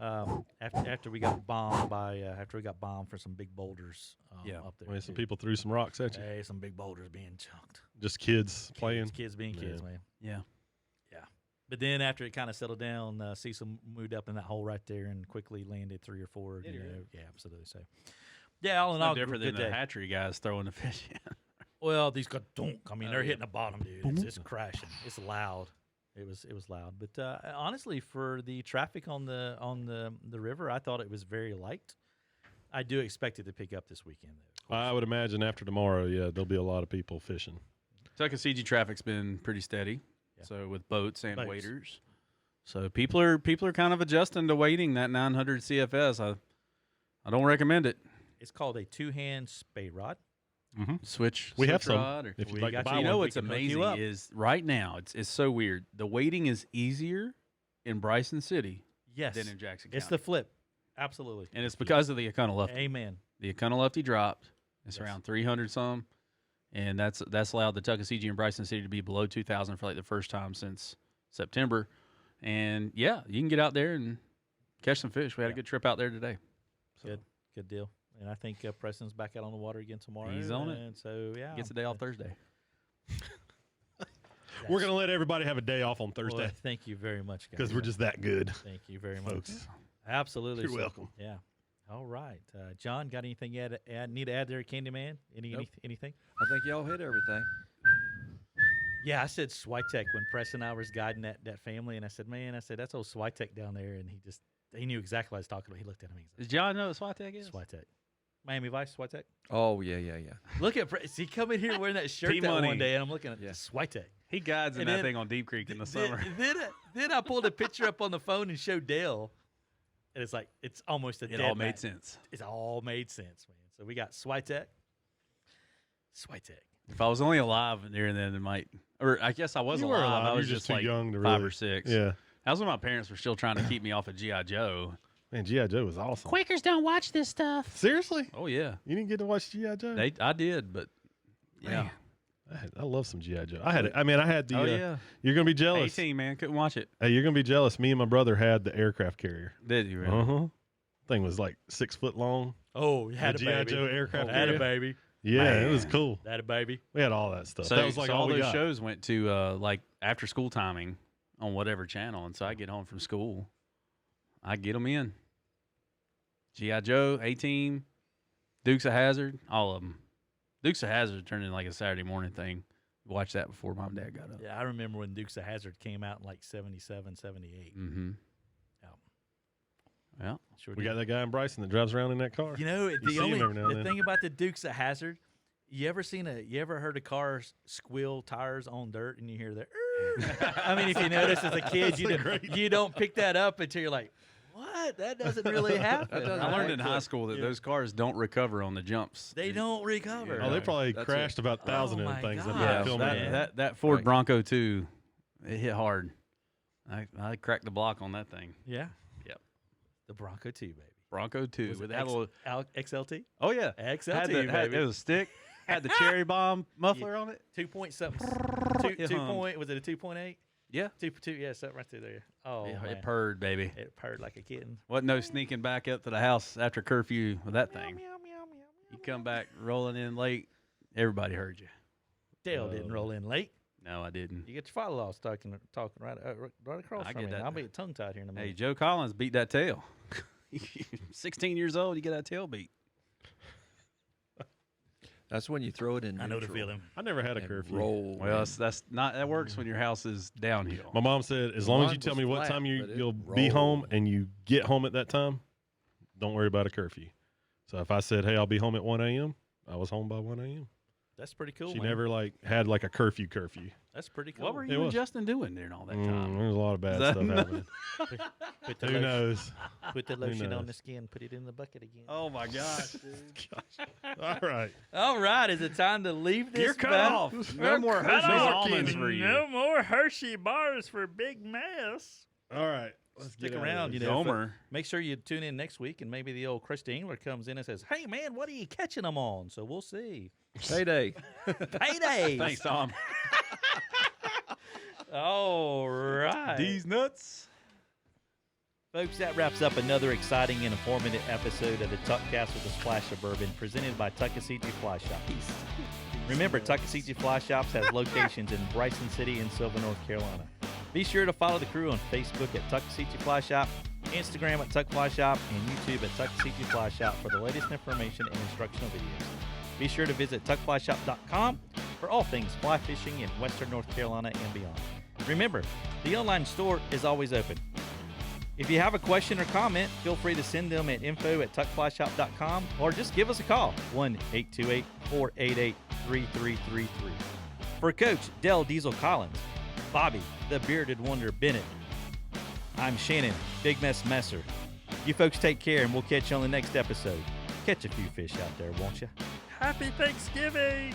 Speaker 2: After we got bombed for some big boulders. Up there.
Speaker 1: Well, some people threw some rocks at you.
Speaker 2: Hey, some big boulders being chunked.
Speaker 1: Just kids playing.
Speaker 2: Kids being kids, man.
Speaker 3: Yeah.
Speaker 2: But then after it kind of settled down, Cecil moved up in that hole right there and quickly landed 3 or 4.
Speaker 3: Did he really?
Speaker 2: Yeah, absolutely. So, yeah, all in
Speaker 3: No
Speaker 2: all,
Speaker 3: different
Speaker 2: good
Speaker 3: than the
Speaker 2: day.
Speaker 3: hatchery guys throwing the fish in.
Speaker 2: Well, these got dunk. I mean, they're
Speaker 3: yeah.
Speaker 2: hitting the bottom, dude. It's crashing. It's loud. It was loud. But honestly, for the traffic on the river, I thought it was very light. I do expect it to pick up this weekend, though.
Speaker 1: I would imagine after tomorrow, there'll be a lot of people fishing.
Speaker 3: Tuckaseegee traffic's been pretty steady.
Speaker 2: Yeah.
Speaker 3: So with boats and
Speaker 2: Boats.
Speaker 3: waders. So people are kind of adjusting to wading that 900 CFS. I don't recommend it.
Speaker 2: It's called a 2-hand spay rod.
Speaker 3: Switch.
Speaker 1: We have
Speaker 3: switch
Speaker 1: some,
Speaker 3: rod, or-
Speaker 1: if you'd
Speaker 2: we
Speaker 1: like to
Speaker 2: got
Speaker 1: buy
Speaker 2: you.
Speaker 3: You
Speaker 1: one.
Speaker 3: know
Speaker 2: we
Speaker 3: what's
Speaker 2: can hook you
Speaker 3: amazing
Speaker 2: up.
Speaker 3: is right now it's so weird. The wading is easier in Bryson City
Speaker 2: Yes,
Speaker 3: than in Jackson
Speaker 2: it's
Speaker 3: County.
Speaker 2: the flip. Absolutely.
Speaker 3: And it's because of the Econo-Lefty.
Speaker 2: Amen.
Speaker 3: The Econo-Lefty dropped. It's
Speaker 2: Yes.
Speaker 3: around 300 some, and that's allowed the Tuckaseegee and Bryson City to be below 2,000 for like the first time since September. And yeah, you can get out there and catch some fish. We had a good trip out there today. So
Speaker 2: Good deal. And I think Preston's back out on the water again tomorrow.
Speaker 3: He's on it.
Speaker 2: And so yeah,
Speaker 3: gets a day off Thursday.
Speaker 1: We're going to let everybody have a day off on
Speaker 2: Well,
Speaker 1: Thursday
Speaker 2: thank you very much, guys.
Speaker 1: because we're just that good.
Speaker 2: Thank you very much.
Speaker 1: Folks.
Speaker 2: Absolutely.
Speaker 1: You're
Speaker 2: So,
Speaker 1: welcome.
Speaker 2: Yeah. All right. John, got anything you need to add there, Candyman? Anything?
Speaker 4: I think y'all hit everything.
Speaker 2: Yeah, I said Switek when Preston and I was guiding that family, and I said, that's old Switek down there, and he knew exactly what I was talking about. He looked at me.
Speaker 3: Does John know what Switek is?
Speaker 2: Switek. Miami Vice, Switek.
Speaker 4: Oh, yeah.
Speaker 2: Look at he come in here wearing that shirt that
Speaker 3: T-Money.
Speaker 2: one day, and I'm looking at
Speaker 4: Yeah.
Speaker 2: Switek.
Speaker 3: He guides in
Speaker 2: And
Speaker 3: that
Speaker 2: then-
Speaker 3: thing on Deep Creek in the summer.
Speaker 2: Then I pulled a picture up on the phone and showed Dale, and it's like it's almost a
Speaker 3: It
Speaker 2: dead
Speaker 3: all made
Speaker 2: match.
Speaker 3: sense.
Speaker 2: It's all made sense, man. So we got Switek.
Speaker 3: If I was only alive during then, it might. Or I guess I was
Speaker 1: You were
Speaker 3: alive.
Speaker 1: alive.
Speaker 3: I
Speaker 1: You're
Speaker 3: was
Speaker 1: just
Speaker 3: just
Speaker 1: too
Speaker 3: like
Speaker 1: young to
Speaker 3: 5
Speaker 1: really-
Speaker 3: or 6.
Speaker 1: Yeah.
Speaker 3: That was when my parents were still trying to keep me off of G.I. Joe.
Speaker 1: Man, G.I. Joe was awesome.
Speaker 3: Quakers don't watch this stuff.
Speaker 1: Seriously?
Speaker 3: Oh yeah,
Speaker 1: You didn't get to watch G.I. Joe?
Speaker 3: I did, but yeah.
Speaker 1: Man, I love some G.I. Joe. I had the.
Speaker 3: Oh yeah.
Speaker 1: You're gonna be jealous.
Speaker 3: 18, man, couldn't watch it.
Speaker 1: Hey, you're gonna be jealous. Me and my brother had the aircraft carrier.
Speaker 3: Did you really?
Speaker 1: Uh huh. Thing was like 6 foot long.
Speaker 2: Oh, you had
Speaker 1: The
Speaker 2: a
Speaker 1: G.I.
Speaker 2: baby.
Speaker 1: Joe aircraft
Speaker 2: Had a
Speaker 1: carrier.
Speaker 2: baby.
Speaker 1: Yeah, it was
Speaker 3: Man.
Speaker 1: cool.
Speaker 2: Had a baby.
Speaker 1: We had all that stuff.
Speaker 3: So
Speaker 1: that was like
Speaker 3: so
Speaker 1: all we
Speaker 3: those
Speaker 1: got.
Speaker 3: shows went to like after school timing on whatever channel, and so I get home from school, I get them in. G.I. Joe, A-Team, Dukes of Hazzard, all of them. Dukes of Hazzard turned into like a Saturday morning thing. Watch that before Mom and Dad got up.
Speaker 2: Yeah, I remember when Dukes of Hazzard came out in like 77, 78.
Speaker 3: Mm-hmm.
Speaker 2: Yeah.
Speaker 3: Yeah.
Speaker 2: Sure
Speaker 1: We
Speaker 2: did.
Speaker 1: got that guy in Bryson that drives around in that car.
Speaker 2: You know,
Speaker 1: see him every now and
Speaker 2: the
Speaker 1: then.
Speaker 2: thing about the Dukes of Hazzard, you ever heard a car squeal tires on dirt and you hear that? I mean, if you notice as a kid, you don't pick that up until you're like, what? That doesn't really happen.
Speaker 4: doesn't
Speaker 3: I learned in
Speaker 4: happen.
Speaker 3: high school that
Speaker 2: Yeah.
Speaker 3: those cars don't recover on the jumps.
Speaker 2: They don't recover.
Speaker 1: Oh, they probably
Speaker 4: That's
Speaker 1: crashed about 1,000
Speaker 2: Oh,
Speaker 1: of them
Speaker 2: my
Speaker 1: things. I've
Speaker 2: gosh,
Speaker 1: been
Speaker 3: Yeah,
Speaker 1: filming
Speaker 2: man.
Speaker 3: that Ford
Speaker 4: Right.
Speaker 3: Bronco 2, it hit hard. I cracked the block on that thing.
Speaker 2: Yeah.
Speaker 3: Yep.
Speaker 2: The Bronco 2, baby.
Speaker 3: Bronco 2
Speaker 2: Was
Speaker 3: with
Speaker 2: it
Speaker 3: that little.
Speaker 2: XLT?
Speaker 3: Oh yeah,
Speaker 2: XLT,
Speaker 3: had
Speaker 2: baby.
Speaker 3: it was a stick. Had the cherry bomb muffler on it.
Speaker 2: 2 point something.
Speaker 3: It
Speaker 2: Two
Speaker 3: hummed.
Speaker 2: point, was it a 2.8?
Speaker 3: Yeah.
Speaker 2: Two, yeah, something right through there. Oh,
Speaker 3: Yeah,
Speaker 2: man.
Speaker 3: it purred, baby.
Speaker 2: It purred like a kitten.
Speaker 3: Wasn't no sneaking back up to the house after curfew with that thing. You come back rolling in late, everybody heard you.
Speaker 2: Dale didn't roll in late.
Speaker 3: No, I didn't.
Speaker 2: You get your father laws talking right across
Speaker 3: I
Speaker 2: from
Speaker 3: get
Speaker 2: me.
Speaker 3: that.
Speaker 2: I'll be tongue tied here in a
Speaker 3: Hey,
Speaker 2: minute.
Speaker 3: Joe Collins beat that tail. 16 years old, you get that tail beat.
Speaker 4: That's when you throw it in.
Speaker 2: I know the
Speaker 4: neutral
Speaker 2: feeling.
Speaker 1: I never had a
Speaker 4: and
Speaker 1: curfew.
Speaker 4: Roll.
Speaker 3: Well, that's not that works when your house is downhill.
Speaker 1: My mom said, as long as
Speaker 4: Mine
Speaker 1: you tell
Speaker 4: was
Speaker 1: me what
Speaker 4: flat,
Speaker 1: time
Speaker 4: but it
Speaker 1: you'll be home
Speaker 4: rolled.
Speaker 1: and you get home at that time, don't worry about a curfew. So if I said, hey, I'll be home at 1 a.m., I was home by 1 a.m.
Speaker 2: That's pretty cool,
Speaker 1: She
Speaker 2: man.
Speaker 1: never had like a curfew.
Speaker 2: That's pretty cool.
Speaker 3: What were
Speaker 1: It
Speaker 3: you and
Speaker 1: was.
Speaker 3: Justin doing during all that time?
Speaker 1: There's a lot of bad
Speaker 3: Is that
Speaker 1: stuff happening.
Speaker 2: Put the
Speaker 1: Who
Speaker 2: lotion,
Speaker 1: knows?
Speaker 2: Put the lotion on
Speaker 1: knows?
Speaker 2: the skin. Put it in the bucket again.
Speaker 3: Oh my gosh, dude.
Speaker 1: All right.
Speaker 2: All right, is it time to leave this?
Speaker 3: You're cut
Speaker 2: back?
Speaker 3: off. No
Speaker 2: We're
Speaker 3: more
Speaker 2: cut
Speaker 3: Hershey's
Speaker 2: off.
Speaker 3: almonds for you.
Speaker 2: No more Hershey bars for Big Mess.
Speaker 1: All right. Let's
Speaker 2: Stick
Speaker 1: get out of
Speaker 2: around,
Speaker 1: this.
Speaker 2: you know.
Speaker 3: Gomer.
Speaker 2: Make sure you tune in next week, and maybe the old Krusty Engler comes in and says, "Hey, man, what are you catching them on?" So we'll see.
Speaker 4: Payday.
Speaker 2: Paydays.
Speaker 3: Thanks, Tom.
Speaker 2: All right.
Speaker 3: These nuts.
Speaker 2: Folks, that wraps up another exciting and informative episode of the Tuckcast with a Splash of Bourbon presented by Tuckaseegee Fly Shop. Remember, Tuckaseegee Fly Shops has locations in Bryson City and Sylvan, North Carolina. Be sure to follow the crew on Facebook at Tuckaseegee Fly Shop, Instagram at Tuck Fly Shop, and YouTube at Tuckaseegee Fly Shop for the latest information and instructional videos. Be sure to visit tuckflyshop.com for all things fly fishing in Western North Carolina and beyond. Remember, the online store is always open. If you have a question or comment, feel free to send them at info@tuckflyshop.com or just give us a call, 1-828-488-3333. For Coach Dell Diesel Collins, Bobby, the Bearded Wonder Bennett, I'm Shannon, Big Mess Messer. You folks take care, and we'll catch you on the next episode. Catch a few fish out there, won't you? Happy Thanksgiving!